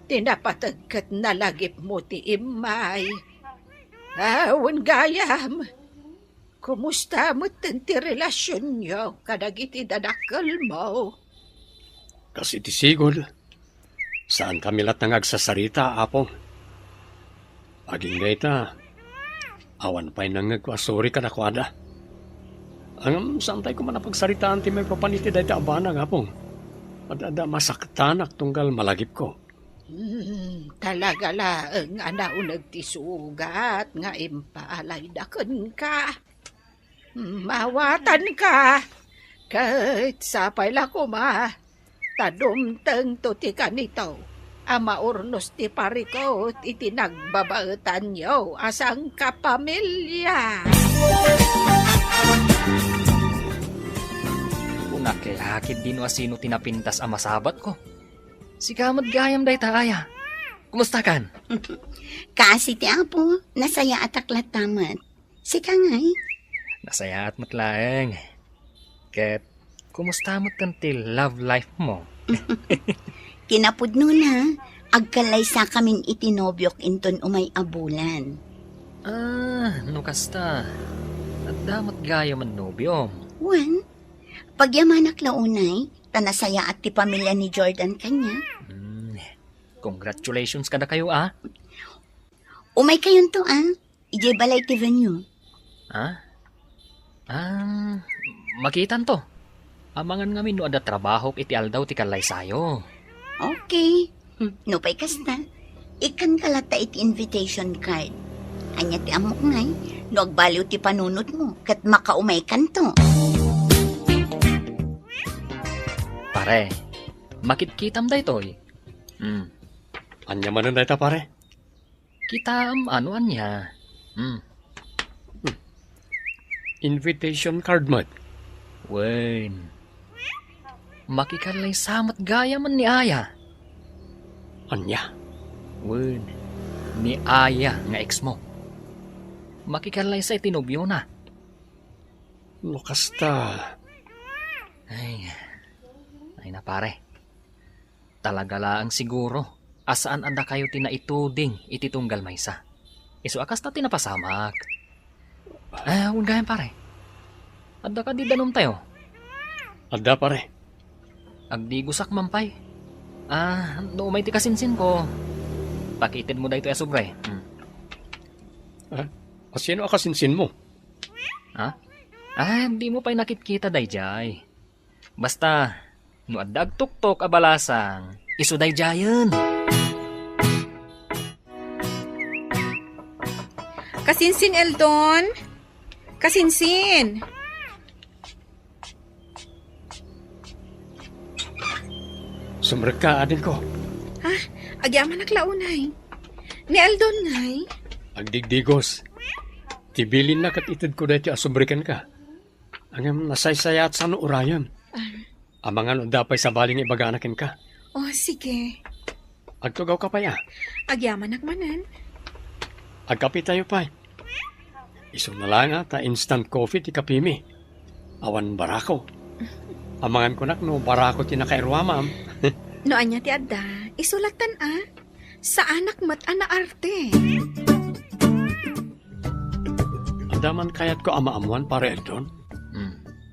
Tinapatagkat na lagip mo ti imay. Awan gayam. Kumusta mo ti relasyon nyo kadagiti dadakal mo? Kasi iti sigod, saan kami lahat nang agsasarita, Apong? Aging gayta, awan pa'y nangagkwasori ka na kwada. Ang saan tayo ko manapagsaritaan ti may papaniti dahi abanang, Apong. Ada masaktanak tunggal malagip ko. Talaga lang anaunag ti sugat nga impaalay dakon ka. Mawatan ka. Kahit sapay la ko tadumteng to ti kanito. Amaurnos ti pariko iti nagbabaetan yo asang kapamilya. Unakilakid din o asino tinapintas ang masabat ko. Si kamad gayam day taaya. Kumusta kan? Kasi ti apo, nasaya at aklatamat. Sika ngay. Nasaya at matlaeng. Ket, kumusta mo kantil love life mo? Kinapudno na, agkalay sa kaming itinobyok inton umay abulan. No kasta. At damat gaya man nobyom. Wan, pagyamanak launay, tanasaya at ti pamilya ni Jordan kanya. Congratulations kada kayo ah. Umay kayon to ijay balay ti venue. Makitan to. Amangan ngamin no ada trabaho iti aldaw ti kalay sayo. Okay. No pa'y kasta. Ikan kalata iti invitation card. Anya ti amok ngay, no agbaliw ti panunot mo, kat makaumay kanto. Pare, makitkitam da ito'y. Anya man na ita, pare? Kitam, ano anya? Invitation card mo. Wen. Makikalay samat gaya man ni Aya. Anya? Wen. Ni Aya nga ex mo. Makikalay sa itinobyo na. No kasta. Ay na pare. Talaga laang siguro. Asaan anda kayo tinaituding iti tunggal maysa. Isu akas na tinapasamak. Huwag gayan pare. Adda ka di danom tayo. Adda, pare. Agdi gusak mampay. No may tikasinsin ko. Pakitid mo da ito sobre. Sino akasinsin mo? Di mo pa'y nakitkita dayjay. Basta, no addag tuktok abalasang, isu dayjayan. Kasinsin, Eldon! Kasinsin! Sumrek ka, adin ko. Agyaman naklaunay. Ni Eldon, ngay? Agdigdigos. Tibilin na kat itid ko dati asumbrikan ka. Ang nasaysaya at sano urayan. Amangan o dapay sa baling ibaganakin ka. Oh, sige. Agtugaw ka pa ya. Agyaman nakmanan. Agkapi tayo pa. Iso na lang ta instant coffee ti kapimi. Awan barako. Amangan ko nak no barako ti nakairwa, ma'am. No anya ti adda, isulatan sa anak mat ana arte. Andaman kayat ko ama-amuan para Eldon.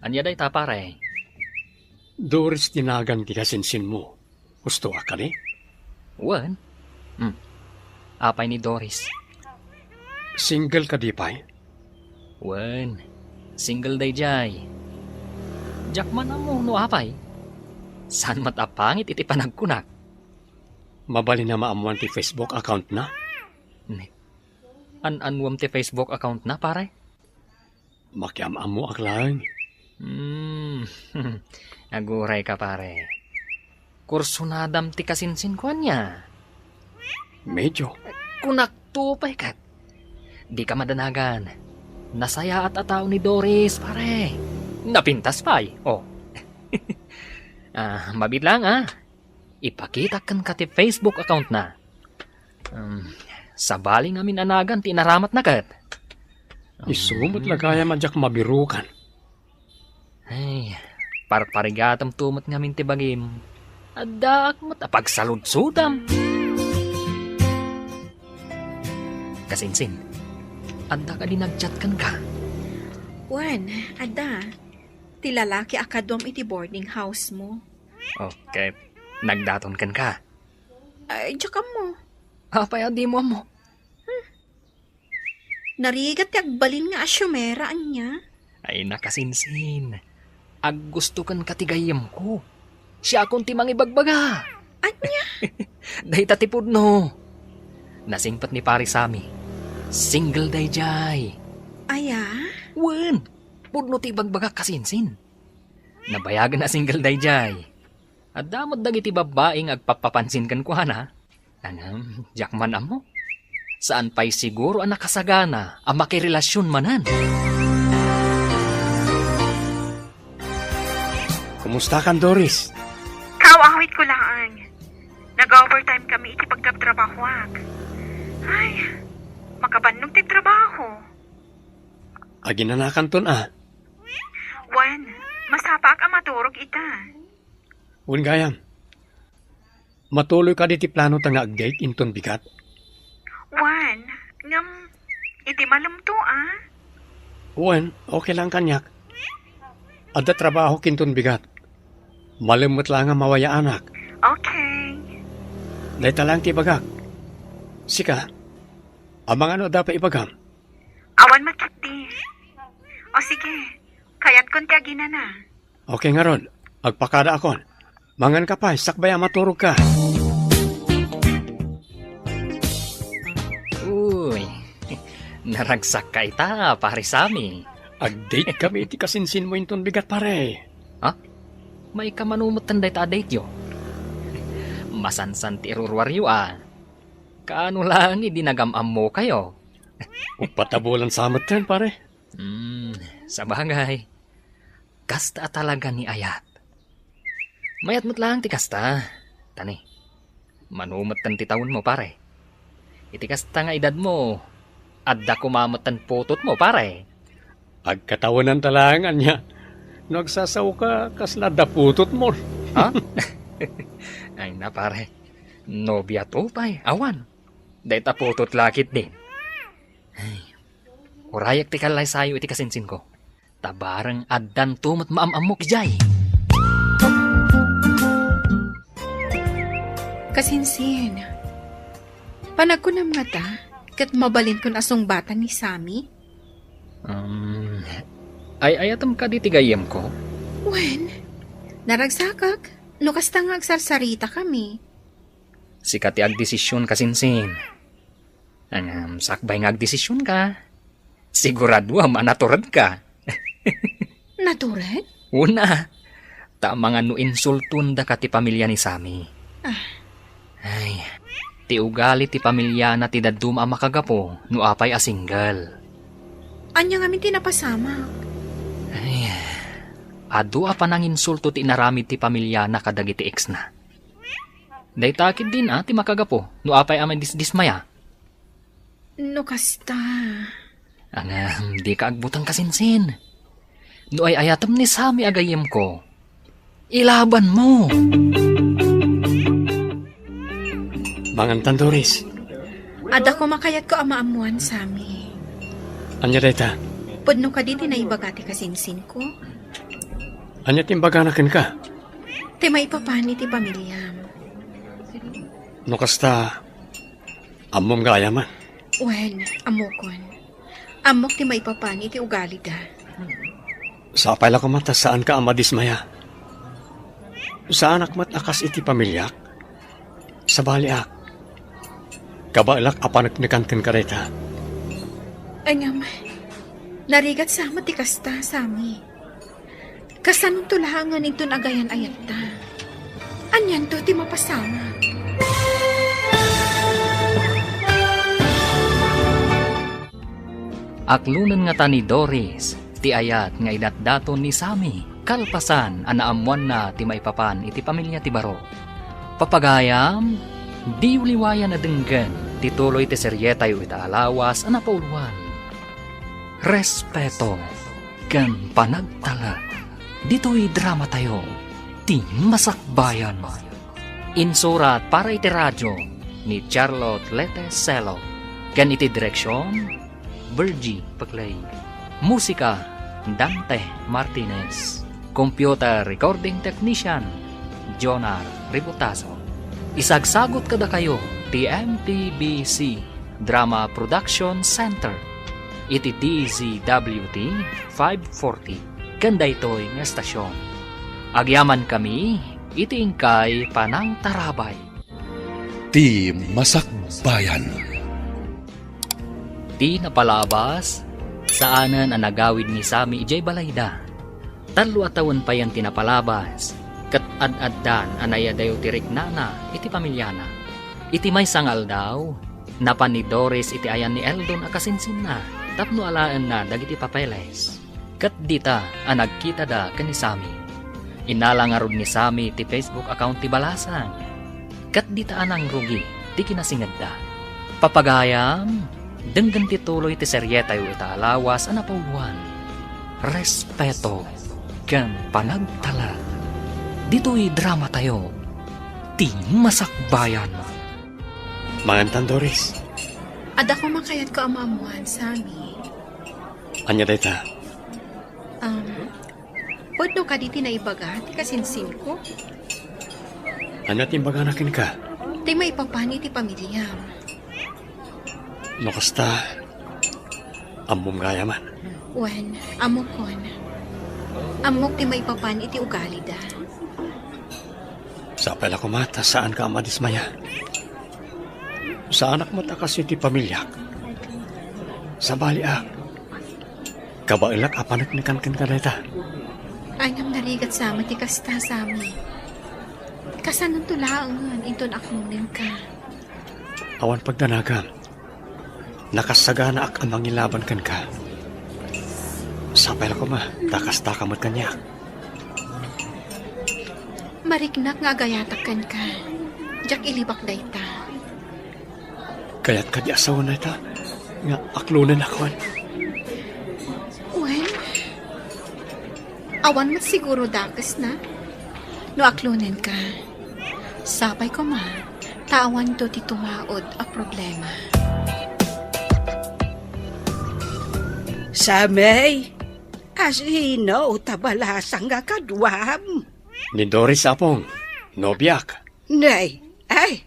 Anya day ta pare. Doris tinagan ti kasinsin mo. Gusto ka ni? Wan? Apay ni Doris. Single ka di pa'y? Wan. Single day jay. Jakman na mo no apay. San matapangit iti panagkunak? Mabali na maamuan ti Facebook account na? An-anwam ti Facebook account na pare? Makiam-am mo aklang. Aguray ka pare. Kursunadam ti kasinsin ko niya. Medyo. Kunak tupay kat. Di ka madanagan. Nasaya at ataw ni Doris pare. Napintas pa'y. Oh. Mabit lang Ipakita kan ka ti Facebook account na. Sa baling amin anagan tinaramat na kat. Isumot lagaya madyak mabirukan. Ay, parparigatam tumot ngamin ti bagim. Adak mo't apagsaludsudam. Kasinsin, adda ka dinagchat kan ka. Wan, adda. Ti lalaki akadom iti boarding house mo. Okay, nagdaton kan ka. Ay, tsaka mo. Apay adi mo mo. Narigat ti agbalin nga asyumera anya. Ay nakasinsin. Ag gusto kan katigayam ko. Siya akong timang ibagbaga. Anya? Dahi tatipod no. Nasingpat ni pari sami. Single day jay. Aya? Wen, pudno ti ibagbaga kasinsin. Nabayagan na single day jay. At damot dagiti babaeng agpapapansin kan ko na. Jakman amo. Saan pa'y siguro ang nakasagana ang makirelasyon manan? Kumusta kan, Doris? Kaawawit ko lang. Nag-overtime kami iti pagkabtrabahwag. Ay, makabannog ti trabaho. Aginanakan ton Wan, masapak ang maturog ita. Wen gayam. Matuloy ka di ti plano ta nga agdate inton bigat. Wan, ngam, iti malamto Wen, okay lang kanyak. Adda trabaho kinton bigat. Malimot lang nga mawaya anak. Okay. Dahita lang ti bagak. Sika, amang ano dapat ibagam? Awan makiti. O sige, kayat kon ti agina na. Okay nga ron, agpakada akon. Mangan ka pa, sakbaya maturog ka. Uy, naragsak ka ita, pare Sami. Ag-date kami iti kasinsin mo inton bigat pare. May kamanumutan day ta date yo. Masansan ti irurwaryo Kaano lang idinagamam mo kayo? Upatabulan samot yan pare. Sa bagay. Kasta talaga ni Ayat. Mayat mo't lang ti kasta. Tani, manumatan ti taon mo pare. Iti kasta nga edad mo. Adda kumamatan putot mo pare. Agkatawanan talangan niya. Nagsasaw ka kasla daputot mo. Ay na pare. Nobya to pa'y. Awan. Dahil taputot lakit din. Ay. Urayak ti kalay sayo iti kasinsin ko. Tabarang addan tumot maamamok jay. Kasinsin. Panagkunam nga ta, kat mabalin ko na asong bata ni Sami. Ay ayatam ka di tigayem ko. Wen, naragsakak, no kasta nga agsarsarita kami. Sikat ti agdesisyon kasinsin. Sakbay nga agdesisyon ka. Sigurado manaturad ka. Naturad? Una, tama nga no insultun da ka ti pamilya ni Sami. Ay, ti ugali ti pamilya na ti dadum ang makagapo no apay a single. Anya nga min tinapasama. Ay, adu pa nang insulto ti inaramid ti pamilya na kadagiti ex na. Daytakid din ti makagapo no apay amay dismaya. No kasta. Di ka agbutang kasinsin. No ay ayatam ni Sami agayem ko. Ilaban mo. Mangantan Doris. Ada ko makayat ko amaamuan Sami. Anya dayta? Pudno ka di naibagati kasinsin ko. Anya timbaganakin ka? Ti maipapani ti pamilyam. No kasta, amom gaya man. Wen, amokon. Amok ti maipapani ti ugali da. Sa apay lang kumata saan ka amadismaya? Sa anak mat akas iti pamilyak? Sa baliak? Kabalak apanagnikan kan kareta? Ay ngam, narigat sama ti kasta, Sami. Kasanong tulahangan ito nagayan ayat ta. Anyan to ti mapasama. Aklunan nga ta ni Doris, ti ayat nga idatdaton ni Sami, kalpasan anaamuan na ti maipapan iti pamilya ti Baro. Papagayam, di uliwayan na denggan, tituloy ti seryeta yu ita alawas anapauluan. Respeto, kan panagtala, dito'y drama tayo, ti masakbayan. Insurat para iti radyo ni Charlotte Lete Selo, kan iti direksyon, Virgie Paclay. Musika, Dante Martinez. Computer Recording Technician, Jonar Ributaso. Isagsagot kada kayo, TMTBC Drama Production Center. Iti DZWT 540. Ganda ito'y nga estasyon. Agyaman kami, iti ingkay Panang Tarabay. Ti Masakbayan. Ti napalabas, saanan ang nagawid ni Sami ijay balayda. 3 taon pa yung tinapalabas, kat ad-addan anaya dayo tirik nana iti pamilyana. Iti may sangal daw, napan ni Doris iti ayan ni Eldon akasinsin na, tapno alaan na dagiti papeles. Kat dita ang nagkita da kani Sami. Inalangarod ni Sami ti Facebook account ti Balasang. Kat dita anang rugi, ti kinasingad da. Papagayam, denggan ti tuloy ti serye tayo italawas ang napauwan. Respeto, ken panagtala. Dito'y drama tayo, ti masakbayan. Mangantan, Doris. Ada ko makayat ko amamuan, Sami. Anya dayta? Pwede ka diti na ibaga, ti kasinsin ko. Anya timbaganakin ka? Ti may papani ti pamilya. No kasta, amom gaya man. Wen, amokon. Amok ti may papani ti ugali da. Sa pala kumata, saan ka madismaya? Sa anak mo takas iti pamilyak. Sa baliak. Kabailak apanat ni kankan ka dayta. Anyam narigat sama ti kasta, Sami. Kasanon tulaangan, inton akmunin ka. Awan pagdanagan. Nakasagana ak amang ilaban kan ka. Sa pala ko ma, takas takamot kanya. Mariknak nga gayatakan ka. Jak ilibak dayta. Kaya't ka di asawa na ita. Nga aklunan akwan. Wen, awan mat siguro dakas na. No aklunen ka. Sabay ko ma, tawan to ti tumaod a problema. Samay, asino tabalasang nga kadwam. Ni Doris apong, nobiak. Nay, ay,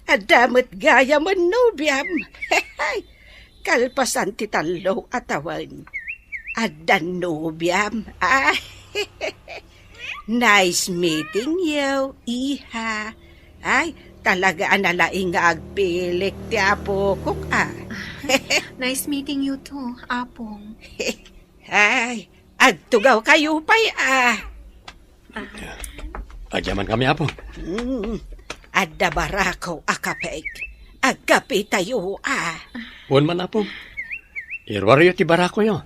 adamot gaya man nobyam. Kalpasan ti talo atawan. Adan nobyam. Ay, nice meeting you, iha. Ay, talaga analaing nga agpilik ti apo kuk Nice meeting you too, Apong. Ay, agtugaw kayo pa'y Agyaman kami apong. Adda barako akapeg. Agkapi tayo Huwag man apong. Irwariyo ti barako yo.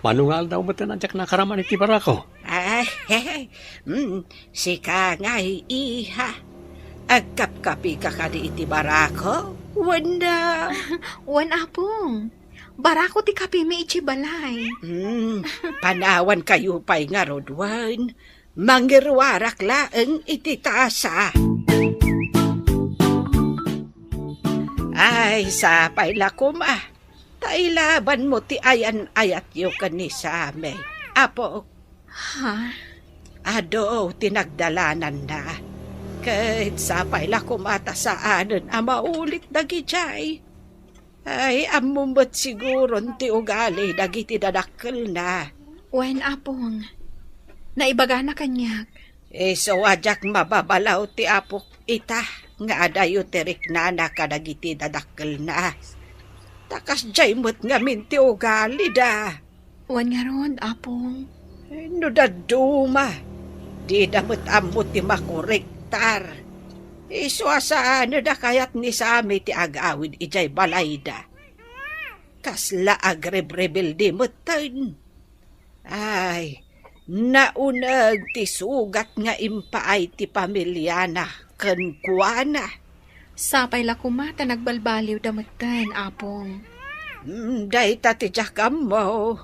Manungal daw mo tinadyak na karaman iti barako. Ay, sika nga'y iha. Agkap-kapi ka ka di iti barako. Wanda. Wan, Apong. Barako ti kapi mi ichi balay. Panawan kayo pa'y nga rodwan. Mangirwarak laeng iti tasa. Ay, sapay lakom Tailaban mo ti ayan ayat yu kanisa me. Apo. Ha? Ado, tinagdalanan na. Kahit sapay lakom saanan maulit dagi jay. Ay, amumbat siguro ti ugali dagi ti dadakkel na. Wen, Apong. Naibaga na kanyak. So ajak mababalaw ti apok ita. Nga adayo tirik na nakadagiti dadakkel na. Takas jay mo't nga minti ugali da. Wan nga ron, Apong. No daduma. Di damot amot ti makorektar. So asaan da kayat ni Sami ti agawid ijay balayda. Kasla agrebrebel di motan. Ay, naunag ti sugat nga impaay ti pamilya na kenkwana. Sapay la kumata nagbalbaliw damatan, Apong. Day tatidjakam mo.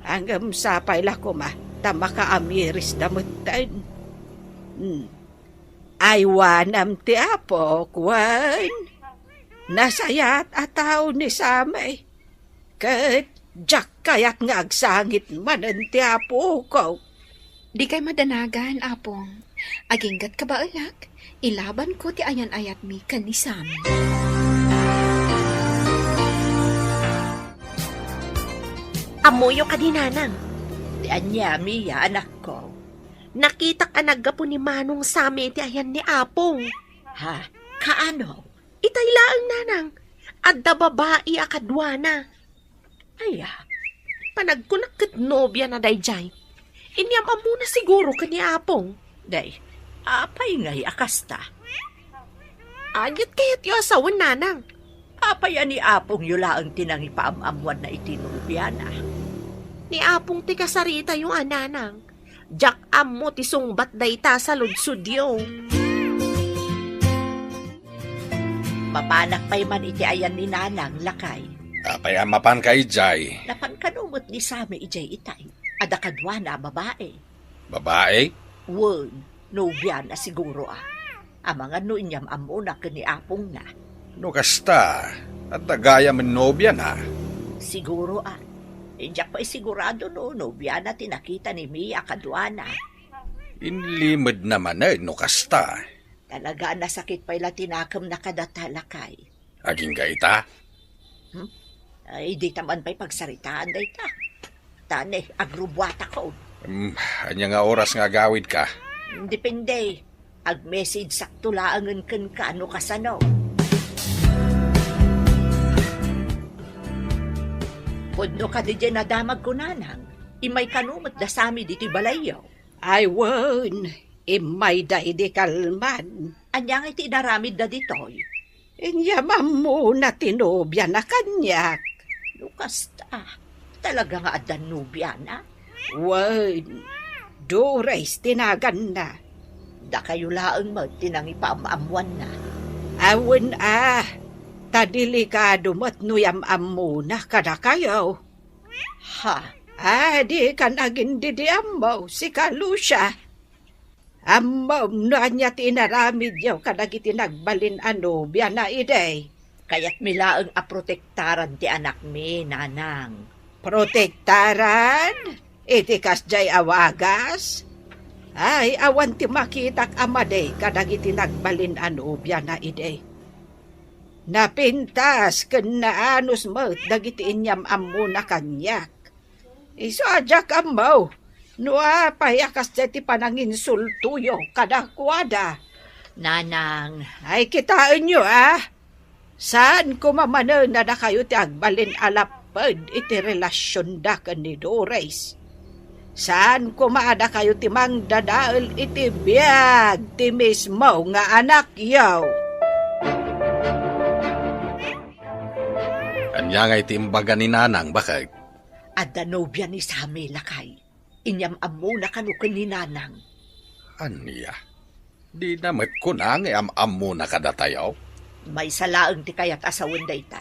Hanggang sapay la kumata makaamiris damatan. Aywanam ti apo, kwan. Nasayat ataw ni Samay. Kat jak kayat nga agsangit manan ti apo ko. Di kay madanagan, Apong. Aginggat ka ba alak? Ilaban ko ti ayan-ayat mi kanisam. Amuyo ka dinanang. Di anya miya, anak ko. Nakita ka naggapo ni Manong Sami ti ayan ni Apong. Ha? Kaano? Itaylaang nanang. Adda babae akadwana. Aya, panagkunak kat nobya na dayjay. Inyam amuna siguro ka ni Apong. Day, apay ngay akasta. Ayat kaya't yu asawan nanang. Apay ni apong yula ang tinangi paamamuan na itinubya na. Ni apong ti kasarita yung ananang. Jak ammo ti sungbat dayta sa ludsud yo. Mapanak pa'y man iti ayan ni nanang lakay. Apay amapan kay Jay. Napan kanumot ni Sami ijay itay. Ada kadwa na babae. Babae? Won, nobya na siguro Amang ano inyam amuna kani apong na. No kasta, at dagaya man nobya na. Siguro Injak pa'y sigurado no, nobya na tinakita ni Mia kadwa na. Inlimod naman no kasta. Talaga nasakit pa'y latinakam na kadatalakay. Aging gaita? Ay, di taman pa'y pagsaritaan day ta. Tane, agrubwata ko. Anya nga oras nga gawid ka? Depende. Ag-message sakto laangan kan ka ano kasano. Pudno ka di dyan nadamag ko nanang. Imay kanumot da sami diti balayaw. Ay, won. Imay da idi kalman. Anyang iti daramid da ditoy. Inyamam mo na tinobya na kanyak. Lukas talaga nga adan nubya na. Won. Dores tinagan na. Da kayo laang mo tinangi paamamuan na. Awan tadelikado mo't nuyam-am muna kada kayo. Ha? Di ka naging didiam mo, si Kalusya. Amom na niya tinaramid yaw kadagiti nagbalin ano, biya na iday. Kaya't milaang aprotektaran ti anak mi, nanang. Protektaran? Itikas jay awagas? Ay, awan ti makitak amaday kadagiti nagbalin ano, biya na iday. Napintas ken naanos mo dagiti inyam ammo na kanyak. Isadyak ammo. Nua payakas ti pananginsultuyo kadakwada. Nanang. Ay kitaan nyo Saan kumamano na kayo ti agbalin alapad iti relasyon da ken ni Dores? Saan kumaada kayo ti mangdadaol iti biyag ti mismo nga anak yaw? Anya nga itimbaga ni nanang, bakit? Adda nobya ni Sami lakay. Inyam amo na kanukan ni nanang. Anya? Di namat ko na nga am-am na kadatayaw. May salaang ti kayat asawan dayta.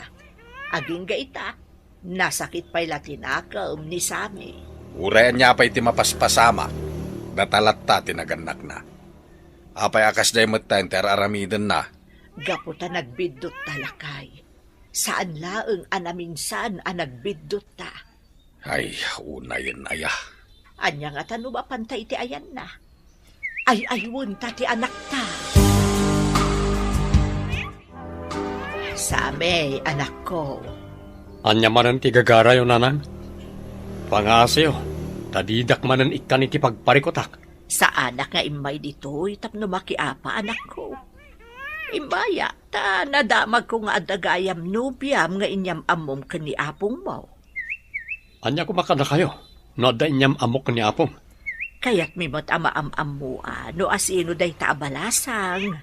Aging gaita, nasakit pa'y latinakam ni Sami. Urayan niya pa'y ti mapaspasama. Natalat ta tinaganak na. Apay akas day matang teraramidan na. Gaputa nagbidot talakay. Saan laeng anaminsan nagbidot ta? Ay, unayan aya. Anya nga tano ba pantay ti ayan na? Ay aywon ta ti anak ta. Sami, anak ko. Anya manan ti gagara yung nanang. Pangasyo, tadidak manan ikan iti pagparikotak. Sa anak nga imay dito'y tapno makiapa anak ko. Imbaya, ta nadamag ko nga adagayam nubyam nga inyam amom kani apong mo. Anya kumakada kayo, no da inyam amok ni apong. Kaya't mimot ama-am-am mo no asino day taabalasang.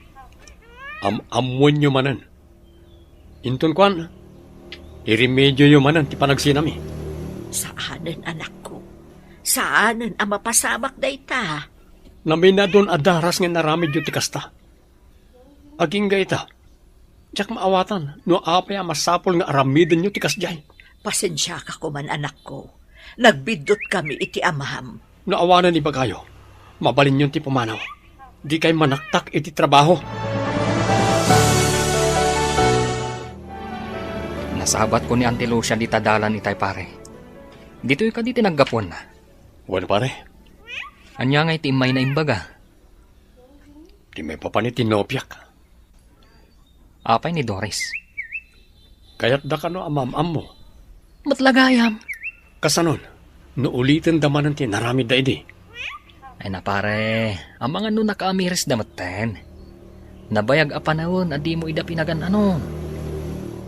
Am-amon nyo manan. Inton kwan, irimedyo nyo manan ti panagsinami. Saanan anak ko? Saanan ang mapasamak day ta? Namina doon adaras nga naramid yung ti kasta. Aging gaita, tsak maawatan, no apay masapol nga aramidin nyo tikas jay. Pasensya ka kuman anak ko. Nagbidot kami iti amaham. No awanan ni bagayo, mabalin nyo ti pumanaw. Di kay manaktak iti trabaho. Nasabat ko ni Auntie Lucia di tadalan itay pare. Dito'y ka di tinaggapon na. Bueno pare. Anya nga iti imay na imbaga. Di may papanitinopyak. Apay ni Doris. Kaya't da ka no amam-am mo. Matlagayam. Kasanon, no ulitin damanan ti naramid da idi. Ay na pare, ang mga no nakaamiris damaten. Nabayag apanahon, adi mo ida pinagan ano.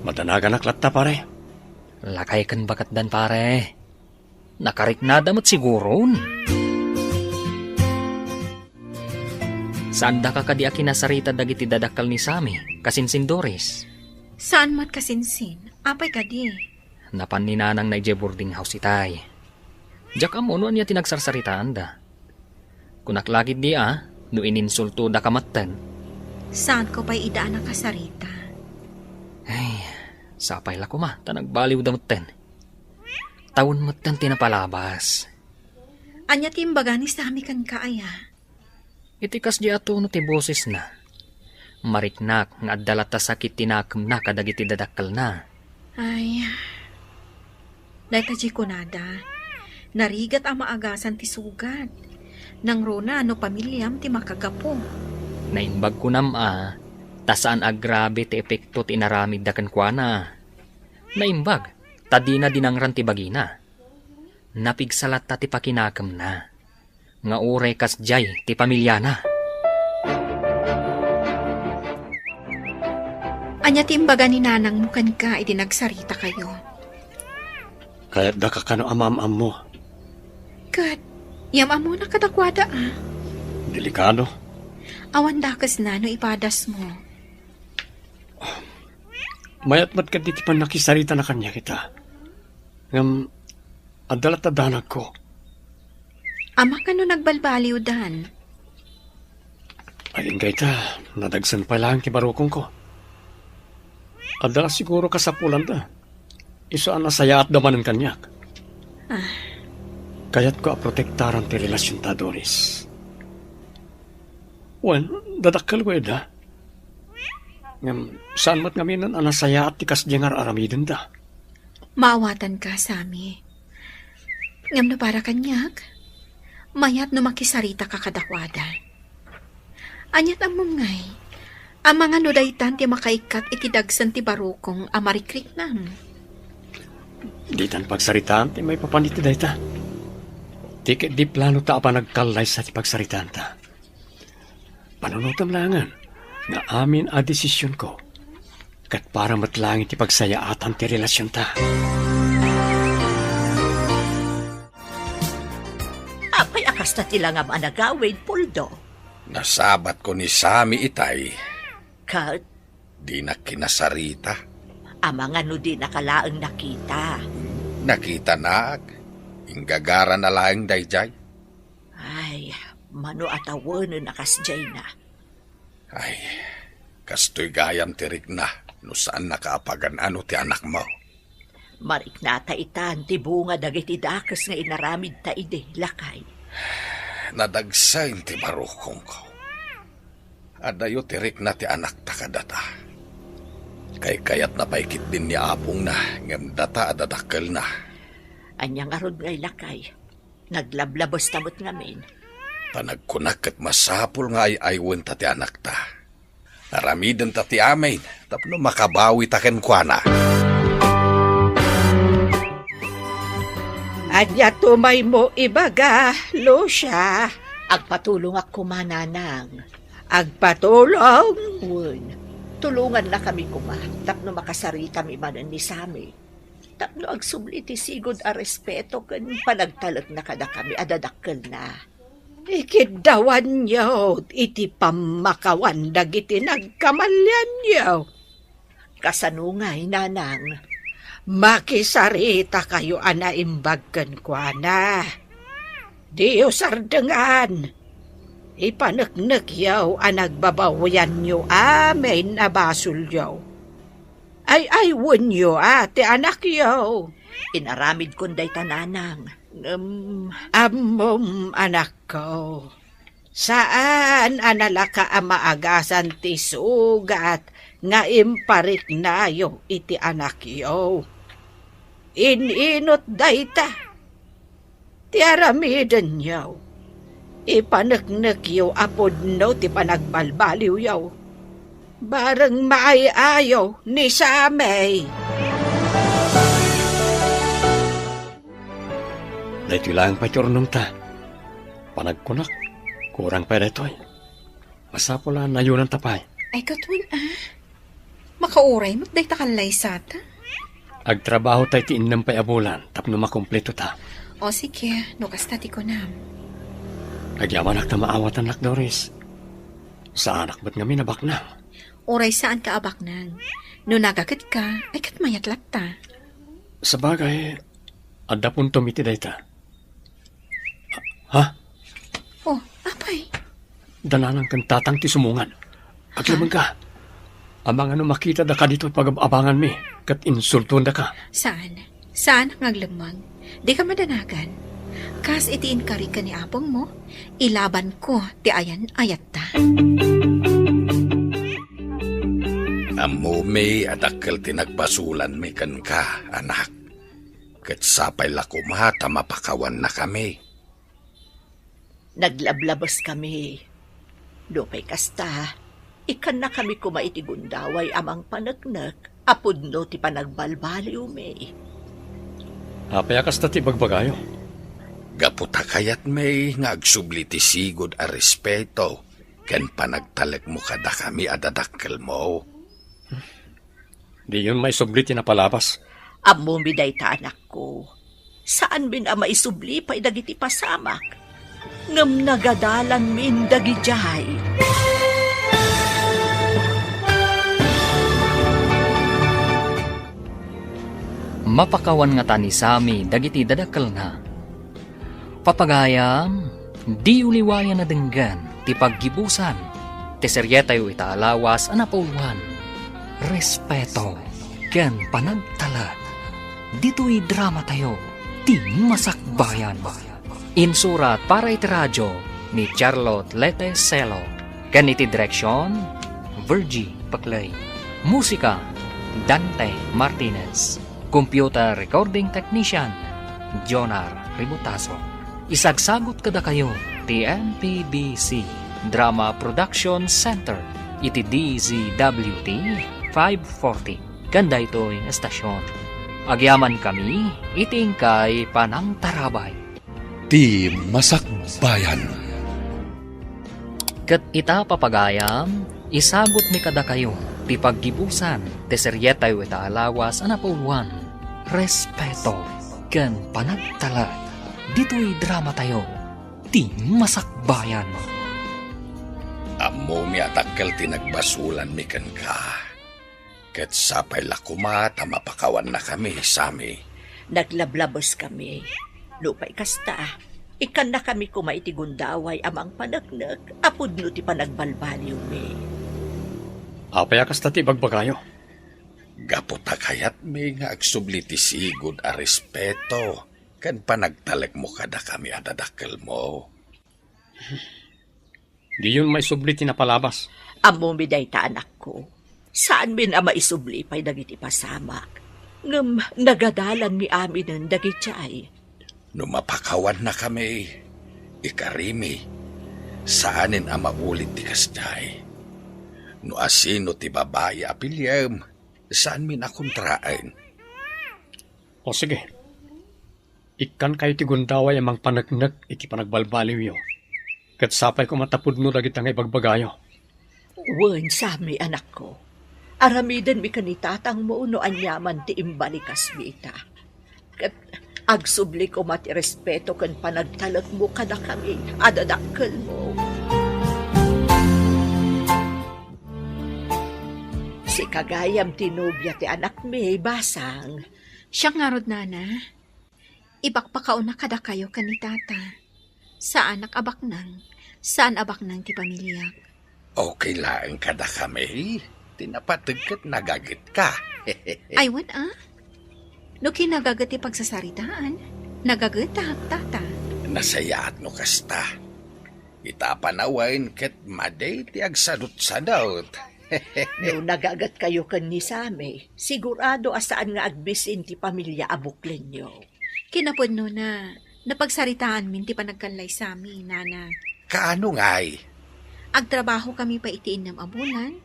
Madanagan aklat ta pare. Lakay kan bakat dan pare. Nakarik na damat siguron. Saan da ka kadi akinasarita dagiti dadakal ni Sami? kasinsin Doris. Saan mat kasinsin? Apay ka di. Napan ni nanang na boarding house itay. Diyak amuno niya tinagsarsaritaan da. Kunaklagid di no ininsulto da kamatan. Saan ko pa'y idaan ang kasarita? Ay, sapay la ko ma, tanagbaliw da matan. Taon matan tinapalabas. Anya timbaga ni Sami kan kaaya. Itikas di ato no ti boses na. Mariknak nga adalata sakit tinakam na kadagiti dadakkel na. Ay, dahil taji kunada, narigat ang maagasan ti sugat. Nang rona no pamilyam ti makagapo. Naimbag ko tasaan agrabe ti epekto ti inaramid da kankwana. Naimbag, tadina dinangran ti bagina. Napigsalat ta ti pakinakam na. Nga uray kas jay ti pamilya na. Anya timbaga ni nanang mo kan ka, nagsarita kayo. Kaya da ka kano amam-am mo. Kat, yam amo na kadakwada Delikado. Awan dakas na no ipadas mo. Mayat mat ka diti pan nakisarita na kanya kita. Ngam, adalat adanag ko. Ama ka no nagbalbaliw dan. Ay, ingay ta, nadagsan pa lang kibarukong ko. Adala siguro kasapulan da. Isaan nasaya at damanan kanyak. Kaya't ko aprotektaran ti relasyon ta, Doris. Wan, dadakkel ko da. Ngam, saan mat ngaminan anasaya at tikas jengar aramidin da. Maawatan ka, Sami. Ngam na para kanyak. Mayat no makisarita ka kadakwada. Anyat ang mungay. Ang mga nudaytan ti makaikat itidagsan ti barukong amarikrik nam. Di tan pagsaritaan ti may papaniti dayta. Tikit di plano ta pa nagkalay sa ti pagsaritaan ta. Panunutam langan nga amin a desisyon ko kat para matlangin ti pagsayaatan ti relasyon ta. Apay akas na tilangam anagawin, Puldo. Nasabat ko ni Sami itay. Kat, Di na kinasarita. amang ano di nakalaang nakita. Nakita na. Inggagara na laing dayjay. Ay, mano atawon na nakasjay na. Ay, kastoy gayam tirik na. No saan nakaapagan ano ti anak mo. Marik na taitan ti bunga dagiti dakas nga inaramid ta ide, lakay. Nadagsain ti barukong ko. Adayo tirik na ti anak takadata. Kay kayat na paikit din ni apong na ngam data adadakkel na. Anyang arod ngay lakay. Naglablabos tamot ngamin. Panagkunak at masapul nga ay aywan ta ti anak ta. Aramiden ta ti amin tapno makabawi ta kenkwana. Anya tumay mo ibaga, Lucia. Agpatulong ako mananang. Agpatulong. Uwan, tulungan na kami kuma. Tapno makasarita mi manan ni Sami. Tapno agsubli ti sigod a respeto kan panagtalag na kada kami adadakkel na. Ikidawan niyo, iti pamakawan dagiti nagkamalyan niyo. Kasanungay, nanang. Makisarita kayo anaimbagkan kwa na. Diyo sardengan. Ipanaknak yaw anagbabawayan nyo amin na basol yaw. Ay wun nyo ate anak yaw. Inaramid kunday tananang. Amom anak ko. Saan analaka amaagasan ti sugat nga imparik na yo iti anak yo. Ininot dayta. Ti aramiden yaw. Ipanaknak yaw apod no ti panagbalbaliw yaw. Barang maayaw ni Samay. Dahito lang pa turnong ta. Panagkunak, kurang pa detoy. Masapula na yun ang tapay. Ay katun Makauray mo't day takalay sata. Agtrabaho tayo ti innam pa'y abulan, tapno makompleto ta. O sige, nukas tati ko na. Agyaman ak na maawatan lak, Doris. Sa anak ba't nga minabak na? Uray saan ka abak nang. No nagagat ka, ay kat mayat latta. Sa bagay, adda pun tumiti dayta. Ha? Oh, apay. Dananang kang tatang ti sumungan. Aglaman ka. Amang ano makita da ka dito pag-abangan mi. Kat insultuan da ka. Saan? Saan ang aglamang? Di ka madanagan. Kas itiin ka rin ka ni apong mo, ilaban ko ti ayan ayat ta. Amo may adakkel tinagbasulan mi kan ka, anak. Kat sapay lakumata mapakawan na kami. Naglablabas kami. Dupay kasta, ikan na kami kumaitigundaway amang panagnak, apudno ti panagbalbaliw me. Apayakas na ti bagbagayo. Gaputa kayat may nga agsubli ti sigod a respeto, ken panagtalek mo kada kami adadakkel mo. Di yun may sublit na palabas. Amo miday ta anak ko. Saan min ama isubli pa'y dagiti pasamak? Ngam nagadalan min dagijay. Mapakawan nga tani sami dagiti dadakkel na. Papagayam, di uliwayan na denggan, ti paggibusan, ti seryetayo itaalawas anapuluhan, respeto, ken panagtala. Dito'y drama tayo, ti masakbayan. Insurat para iti radyo ni Charlotte Lete Celo, ken iti direksyon, Virgie Paclay. Musika, Dante Martinez. Computer Recording Technician, Jonar Ributaso. Isagsagot kada kayo, TMPBC Drama Production Center, iti DZWT 540. Ganda ito'y estasyon. Agyaman kami, itingkay panang tarabay. Ti Masakbayan. Kat ita papagayam, isagot mi kada kayo, ti paggibusan, ti seryetayo itaalawas anapuluhan, respeto, ken panagtala. Dito'y drama tayo, ti masakbayan. Amo mi adakkel tinagbasulan mi kan ka. Ket sapay lakumata mapakawan na kami sami. Naglablabos kami. Lupay kasta, ikan na kami kumaitigundaway amang panagnak, apudno ti panagbalbaliw me. Apayakas na ti bagbagayo. Gaputa kayat may nga agsubli ti sigod a respeto, kan panagtalek mo kada kami adadakkel mo. Di yun may sublit na palabas. Amo miday ta anak ko. Saan min ama isubli pa'y dagiti pasamak? Ngam nagadalan mi amin ng dagitay. No mapakawan na kami, ikarimi, saanin ama ulit ti kasjay. No asino ti babae apilyam, saan min akontraen? O sige, ikan kayo ti gundaway amang panagnak iti panagbalbaliw yo. Kat sapay ko matapod no dagit ang ibagbagayo. Wen sami anak ko. Aramiden mi kanitatang mo no anyaman ti imbalikas mita. Kat agsubli ko mati respeto kan panagtalag mo kada kami adadakkel mo. Si kagayam tinubya ti anak mi basang. Siya nga rod nana. Ibakpakaw na kada kayo kanitata. Saan abak nang? Saan abak nang ti pamilya? Okay lang kada kami. Tinapatagkat nagagit ka. Aywan No kinagagat ti pagsasaritaan, nagagat tata. Nasayaat no kasta. Itapanawain ket maday ti agsadot-sadot. No nagagat kayo kan ni Sami, sigurado asaan nga agbisin ti pamilya abuklen nyo. Kinapod no na napagsaritaan min ti panagkanlay sami, nana. Kaano nga'y? Agtrabaho kami pa itiin ng abulan,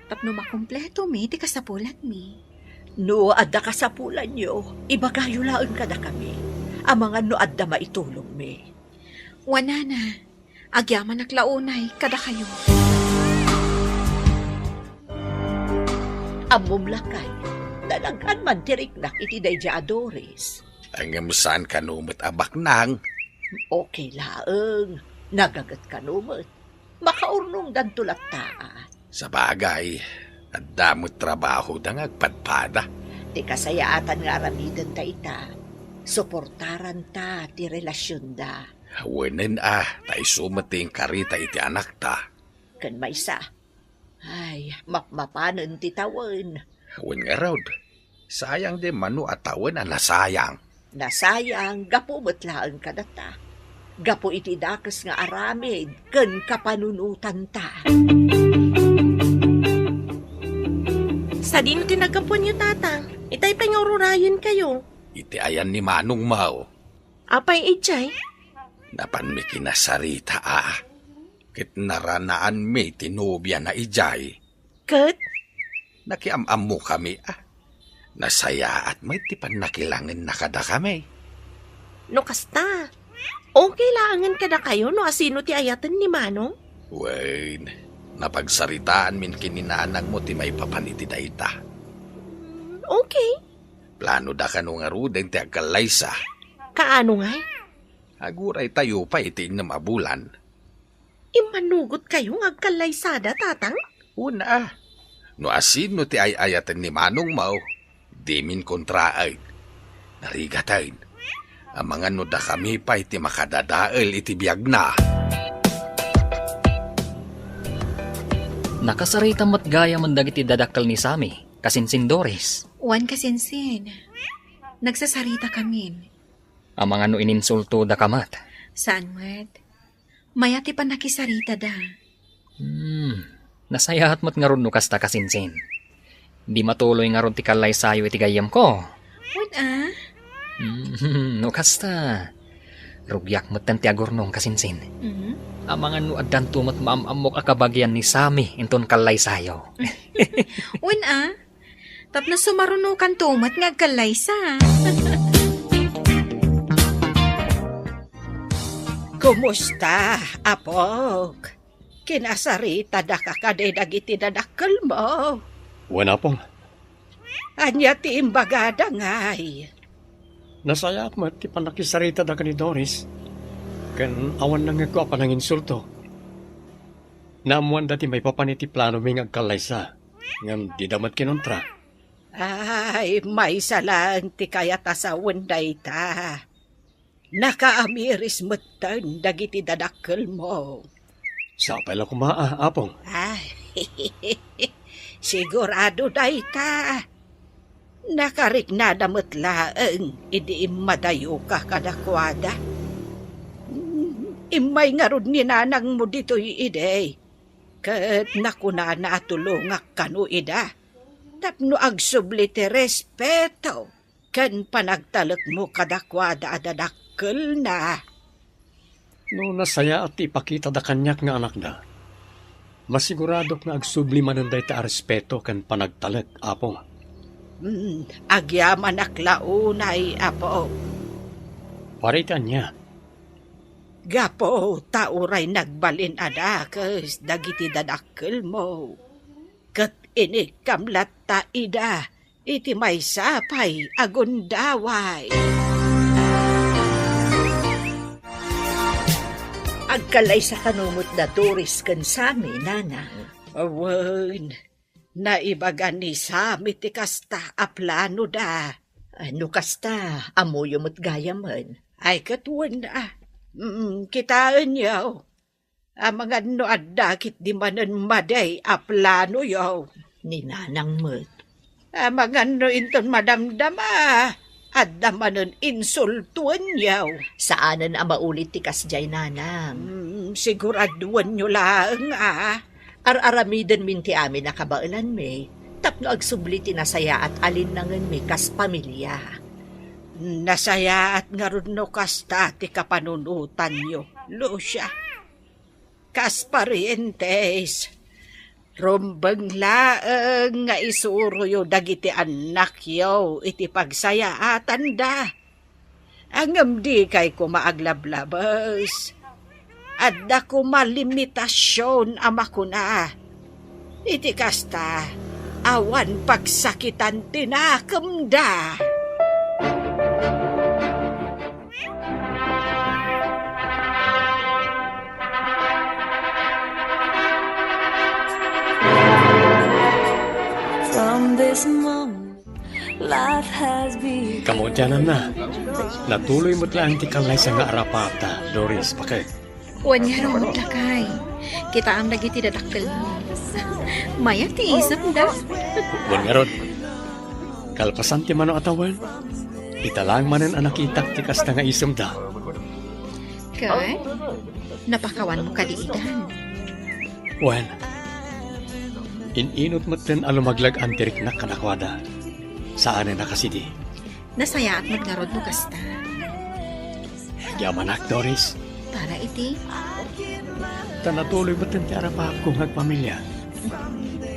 tapno makumpleto mi ti kasapulat mi. No adda kasapulan nyo, ibagayulaon kada kami. Ang mga no adda maitulong mi. Wanana, agyaman naklaunay kada kayo. Amom lakay, dalagan man tiriknak iti dayja Doris. Ang saan kanumot abak nang? Okay laeng, nagagat kanumot. Makaurnong dan tulak taa. Sa bagay, At damot trabaho da nga agpadpada. Ti kasayaatan nga aramidan ta ita. Suportaran ta ti relasyon da. Wanen tayo sumating karita iti anak ta. Kan maysa. Ay, mapmapanan ti tawen. Wen nga raw, sayang di manu atawan ang nasayang. Nasayang, gapo matlaan ka data. Gapo iti dakes nga aramid, ken kapanunutan ta. Sa din tinagapon niyo, tatang. Itay pangururayan kayo. Iti ayan ni Manong Mau. Apay ijay? Napan mi kinasarita Kit naranaan mi tinubya na ijay. Kat? Nakiamam mo kami Nasaya at may tipan nakilangan na kada kami. No kasta. Okay laangan kada kayo no asino ti ayatan ni Manong? Wait, napagsaritaan min kininanang mo ti may papaniti da ita. Okay. Plano da ka nung aruden ti agkalaysa. Kaano nga? Aguray tayo pa iti na mabulan. Imanugot kayo ng agkalaysada, tatang? Una no asino ti ayayatan ni Manong Mau, di min kontraay. Narigatayin, ang mga nuda kami pa iti makadadael iti biyag na. Nakasarita mo't gaya man dagiti dadakkel ni Sami, kasinsin Doris. Wan kasinsin. Nagsasarita kami. Ang mga no ininsulto da kamat. Saan mat? Mayati pa nakisarita da. Nasayahat mo't nga ron no kasta kasinsin. Di matuloy nga ron ti kalay sayo iti gayam ko. Wan No kasta. Rugyak mo't tan ti agurnong kasinsin. Ang mga no addan tumot maamamok akabagyan ni Sami inton kalay sayo. Wan Tapno sumarunukan tumat nga agkalaysa. Kumusta, apok? Kinasarita da kakade dagiti dadakkel mo. Wala pong. Anya ti imbagada ngay. Nasaya ako ti panakisarita da ka ni Doris. Kan awan lang ako pa ng insulto. Naamuan dati may papaniti plano may agkalaysa. Ngam di damat kinontra. Ay, may salang ti kaya tasawan day ta. Nakaamiris matan dagiti dadakkel mo. Sapay lang kumaa, apong. Ay, sigurado day ta. Nakariknada matlaang idi madayo ka kadakwada. Imay nga rod ni nanang mo dito'y ide. Kat nakuna na tulungak kanu ida. Tapno agsubli ti respeto. Kan panagtalak mo kadakwada adadakkel na. No nasaya at ipakita da kanyak nga anak na. Masigurado nga agsubli manunday ta respeto kan panagtalak, apong. Agyaman aklaunay, apo. Paritan niya. Gapo, tauray nagbalin adakas dagiti dadakkel mo. Kat inikamlat ta ida, iti may sapay agundaway. Agkalay sa kanumot na Doris kan Sami, nanang. Awan, naibagan ni Sami ti kasta a plano da. Ano kasta, amoyo mo't gayaman. Ay katuan na. Kitaan yaw. Ang mga no adakit di manan maday a plano yaw. Ni nanang mo't. Ang mga no inton madamdama. At damanan insultuan yaw. Saanan ang maulit ti kasjay, nanang? Siguraduan nyo lang, Ar-aramiden min ti amin nakabailan mi. Tapno agsubli ti nasaya at alinangan mi kas pamilya. Nasaya at nga ron no kasta ti kapanunutan nyo, Lucia. Kas parientes. Rumbang laeng nga isuro yo dagiti anak yo iti pagsayaatan da. Angam di kay kumaaglablabas. Adda kumalimitasyon ama ko na. Iti kasta, awan pagsakitan tinakam da. Kamo dyanan na. Natuloy mo't lang ti kalay sa nga arapata, Doris, bakit? Wan nga ron lakay. Kita ang lagi tidadakkel mo. Maya ti isap da. Buwan nga ron. Kalpasan ti mano atawan. Italang manan anak itak ti kasta nga isam da. Kay, napakawan mo kadiidan. Wan. Ininot mo't din alumaglag antirik na kanakwada. Saan na nakasidi? Nasaya at maggarod mo kasta. Yaman ak, Doris. Para iti. Tanatuloy mo't din ti arapap kong pamilya.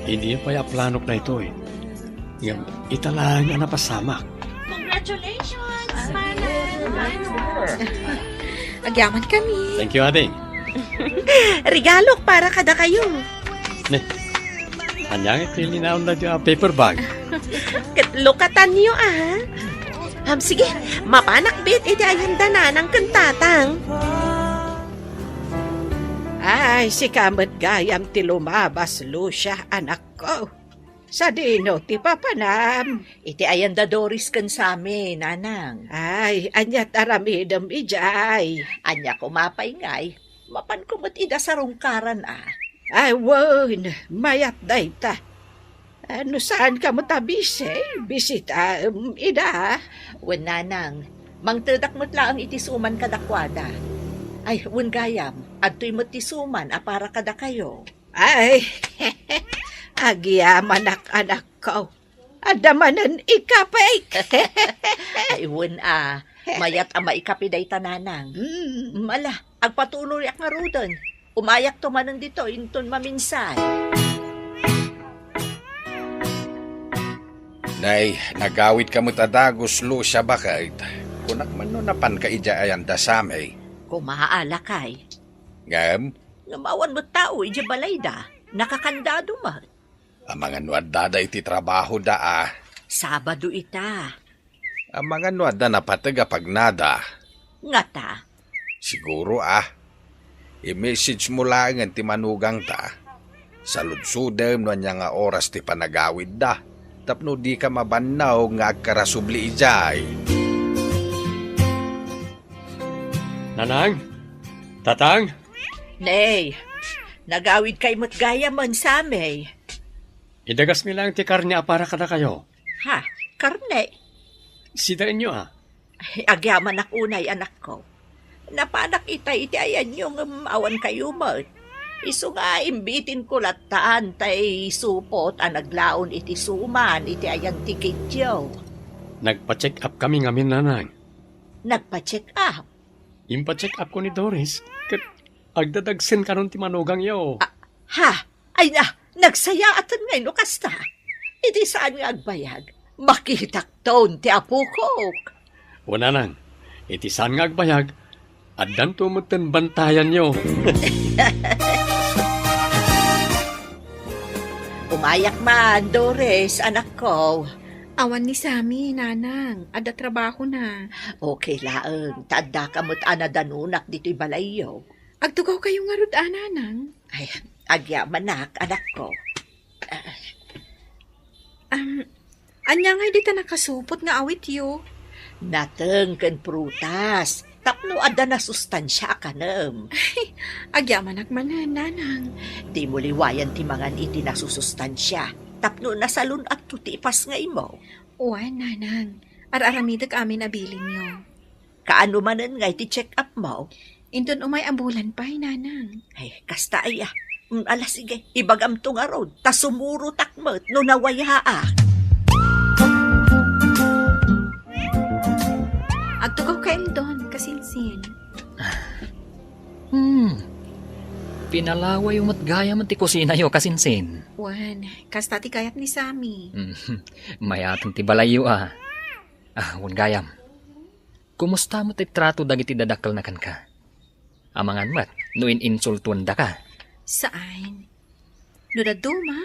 Hindi pa ya planok na ito eh. Ngam, italang nga napasamak. Congratulations, Mana! Agyaman kami. Thank you, ading. Regalo para kada kayo. Ne, anyang ito linaon na yung paper bag. Katlukatan niyo sige, mapanakbit iti ayan danan ng kantatang. Ay, si kamat gayam ti lumabas, Lucia, anak ko. Sa dino ti papanam. Iti ayan da Doris kan sami, nanang. Ay, anyat aramidam ijay. Anya kumapay ngay, mapan kumot ida sa rungkaran Ay, wan, mayat dayta. Ano saan ka mo tabise? Bisita, ida. Wen nanang, mangtedak mo't lang iti suman kadakwada. Ay, wen gayam, adto'y mo't tisuman para kada kayo. Ay, agyaman anak ko. Adamanan ikapay. Ay, wen mayat maikapiday tananang. Mala, agpatuloy ak nga rudon. Umayak tumanan dito, inton maminsay. Nay, nagawit ka mo tadagos Lucia bakit? Kunak man no napan ka ija ayan da samay. Kumaala kay. Ngam, Ngamawan mo tao, ija balay da. Nakakandado man. ang mga nuadada iti trabaho da Sabado ita. Ang mga nuada na pataga pagnada. Ngata. Siguro i-message mo lang ang timanugang ta. Sa ludsudem no niya nga oras ti panagawid da. Tapno di ka mabanaw nga agkarasubli ijay. Nanang? Tatang? Nay, nagawid kay mo't gaya man samay. Idagas mi lang ti karne para kada kayo. Ha, karne. Sidaan nyo Ay, agyaman ak unay anak ko. Napanak iti ayan yung awan kayo mo. Iso nga imbitin ko lataan tay supot naglaon iti suman iti ayan tikityo. Nagpa-check up kami ngamin, nanang. Nagpa-check up. Impa-check up ko ni Doris. Kat agdadagsin ka nun ti manugang yo. Ha? Ay nagsaya atan ngay no kasta. Iti saan nga agbayag? Makitak taon ti apukok. O nanang, iti saan nga agbayag, addan tumutan bantayan nyo. Umayak man, Doris, anak ko. Awan ni Sami, nanang. Ada trabaho na. Okay laeng, tanda ka mo't anadanunak dito'y balayo. Agtugaw kayo nga rod, nanang. Ay, agyamanak, anak ko. Anya nga di ta nakasupot nga awit yo. Nateng ken prutas. Tapno ada na sustansya ka nem. Agyamanak manan, nanang. Di mo liwayan ti mangan iti nasusustansya. Tapno nasalun at tutipas nga imo. Uwan, nanang. Ar-aramidag amin abilin nyo. Kaano manen nga iti check up mo? Indon umay ambulan pa, nanang. Ay, kasta ay Ala sige, ibagam to nga road. Ta sumuro takmet no nawaya Agtugaw ka doon, kasinsin. Pinalaway yung matgaya man ti kusina yo kasinsin. Wan, kasta ti kayat ni Sami. Mayatang ti balayo wan gayam. Kumusta mo ti trato dagiti dadakkel na kan ka? Amangan mat, no insultuan da ka. Saan? No daduma,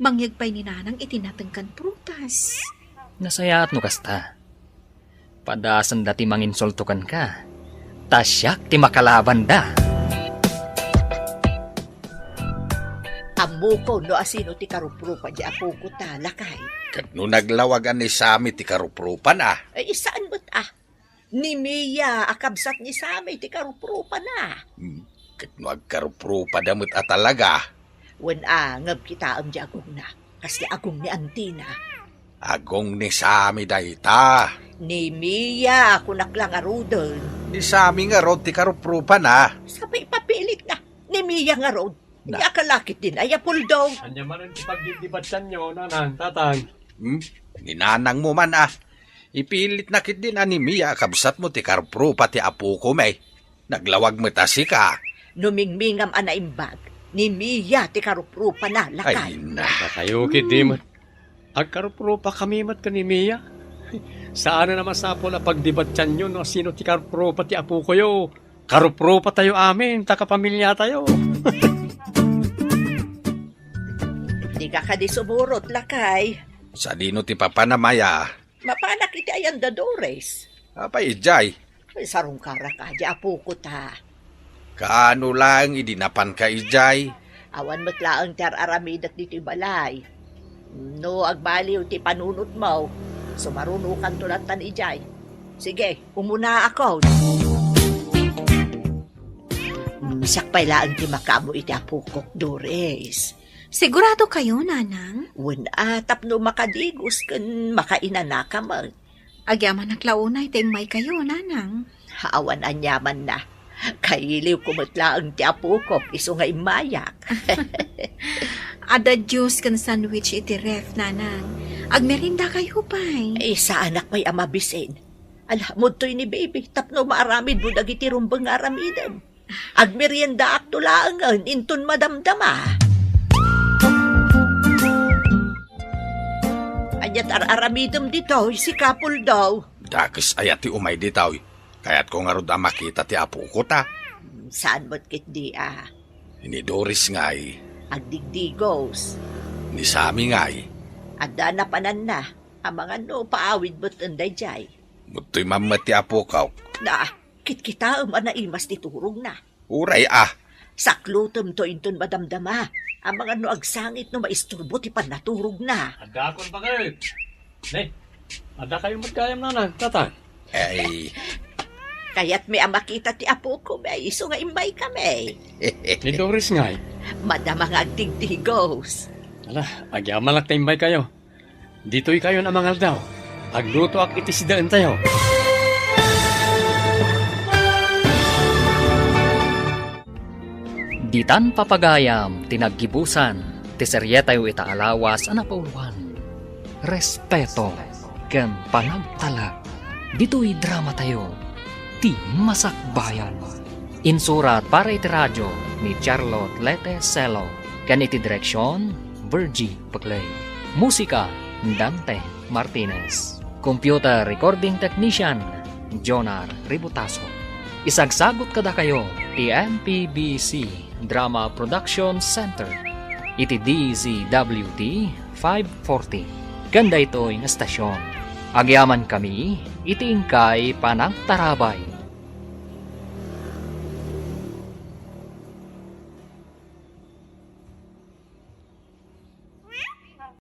mangyagpay ni nanang itinatengkan prutas. Nasayaat no kasta. Padasan dati manginsultukan ka. Tasyak ti makalaban da. Amo ko no asino ti karuprupa di apo ko ta, lakay. Kat no naglawagan ni Sami ti karuprupan Ay, saan ba't Ni Mia, akabsat ni Sami, ti karuprupa na. Kat no agkaruprupa damot talaga. Wen ngab kita ang di agong na. Kasi agong ni Antina. Agong ni Sami dayta. Ni Mia, kunak lang arudol. Ni Sami nga rod ti karuprupan Sabay papilit na. Ni Mia nga rod. Hindi akalakit din ay apuldaw. Anya man ang ipagdidibatsan nyo, nanang, tatang. Ninanang mo man Ipilit na kit din ni Mia kabsat mo ti karuprupa ti apo ko may. Naglawag mo tasi ka. Numingmingam anaimbag. Ni Mia ti karuprupa na, lakay. Ay na. Kayo, kit di man. Agkaruprupa kami mat ka ni Mia. Saan na naman sa po na pagdibatsan nyo no sino ti karuprupa ti apo ko yo. Karuprupa tayo amin, takapamilya tayo. Di ka ka di sumurot, lakay. Sa dino ti papanamaya. Mapanak iti ayan dadores. Apay ijay. Ay, sarong kara ka, di apo ko ta. Kaano lang idinapan ka ijay. Awan matlaang ti aramidat dito balay. No, agbaliw ti panunot mo. Sumarunukan tulatan ijay. Sige, umuna ako. Sakpay laang ti makamo iti apo ko, Dores. Sigurado kayo, nanang? Wen tapno makadigos kan makainana ka man. Agyaman naklaunay, may kayo, nanang. Haawan anyaman na. Kailiw kumatla ang tiapo ko, iso nga imayak. Ada juice kan sandwich iti ref, nanang. Agmerinda kayo pa'y. Sa anak may amabisin. Alamod to'y ni baby, tapno maaramid mo dagiti rumbang aramidam. Agmerienda ak tulaangan, inton madamdama. Anyat aramidam dito, si Kapul daw. Dakis ayati umay ditaw. Kaya't ko nga rod makita ti apo ko ta. Saan ba't kit di Ni Doris nga'y. Agdigdigos. Ni Sami nga'y. Ada na panan na. Ang mga no, paawid ba't anday jay. Muto'y mamati apo ka. Na, kit-kita anaimas ti turong na. Uray Saklutom to inton madamdama. Ang mga no agsangit no maisturbo ti panaturog na. Ada akong bagay. Ne, ada kayo magkayam nanang, tatang. Ay. Kaya't may makita ti apo ko, may iso nga imbay kami. Ni Doris nga Madamang agdigdigos. Ala, agyaman lang taimbay kayo. Dito'y kayo na mangal daw. Agluto ak itisidaan tayo. Ditan papagayam, tinaggibusan, ti serye tayo itaalawas, anapauluan. Respeto, ken panagtalag. Dito'y drama tayo, ti masakbayan. Insurat para iti radyo ni Charlotte Lete Celo, ken iti direksyon, Virgie Paclay. Musika, Dante Martinez. Computer recording technician, Jonar Ributaso. Isagsagot kada kayo, ti MPBC Drama Production Center. Iti DZWT 540. Ganda ito'y estasyon. Agyaman kami, iti ingkay panagtarabay.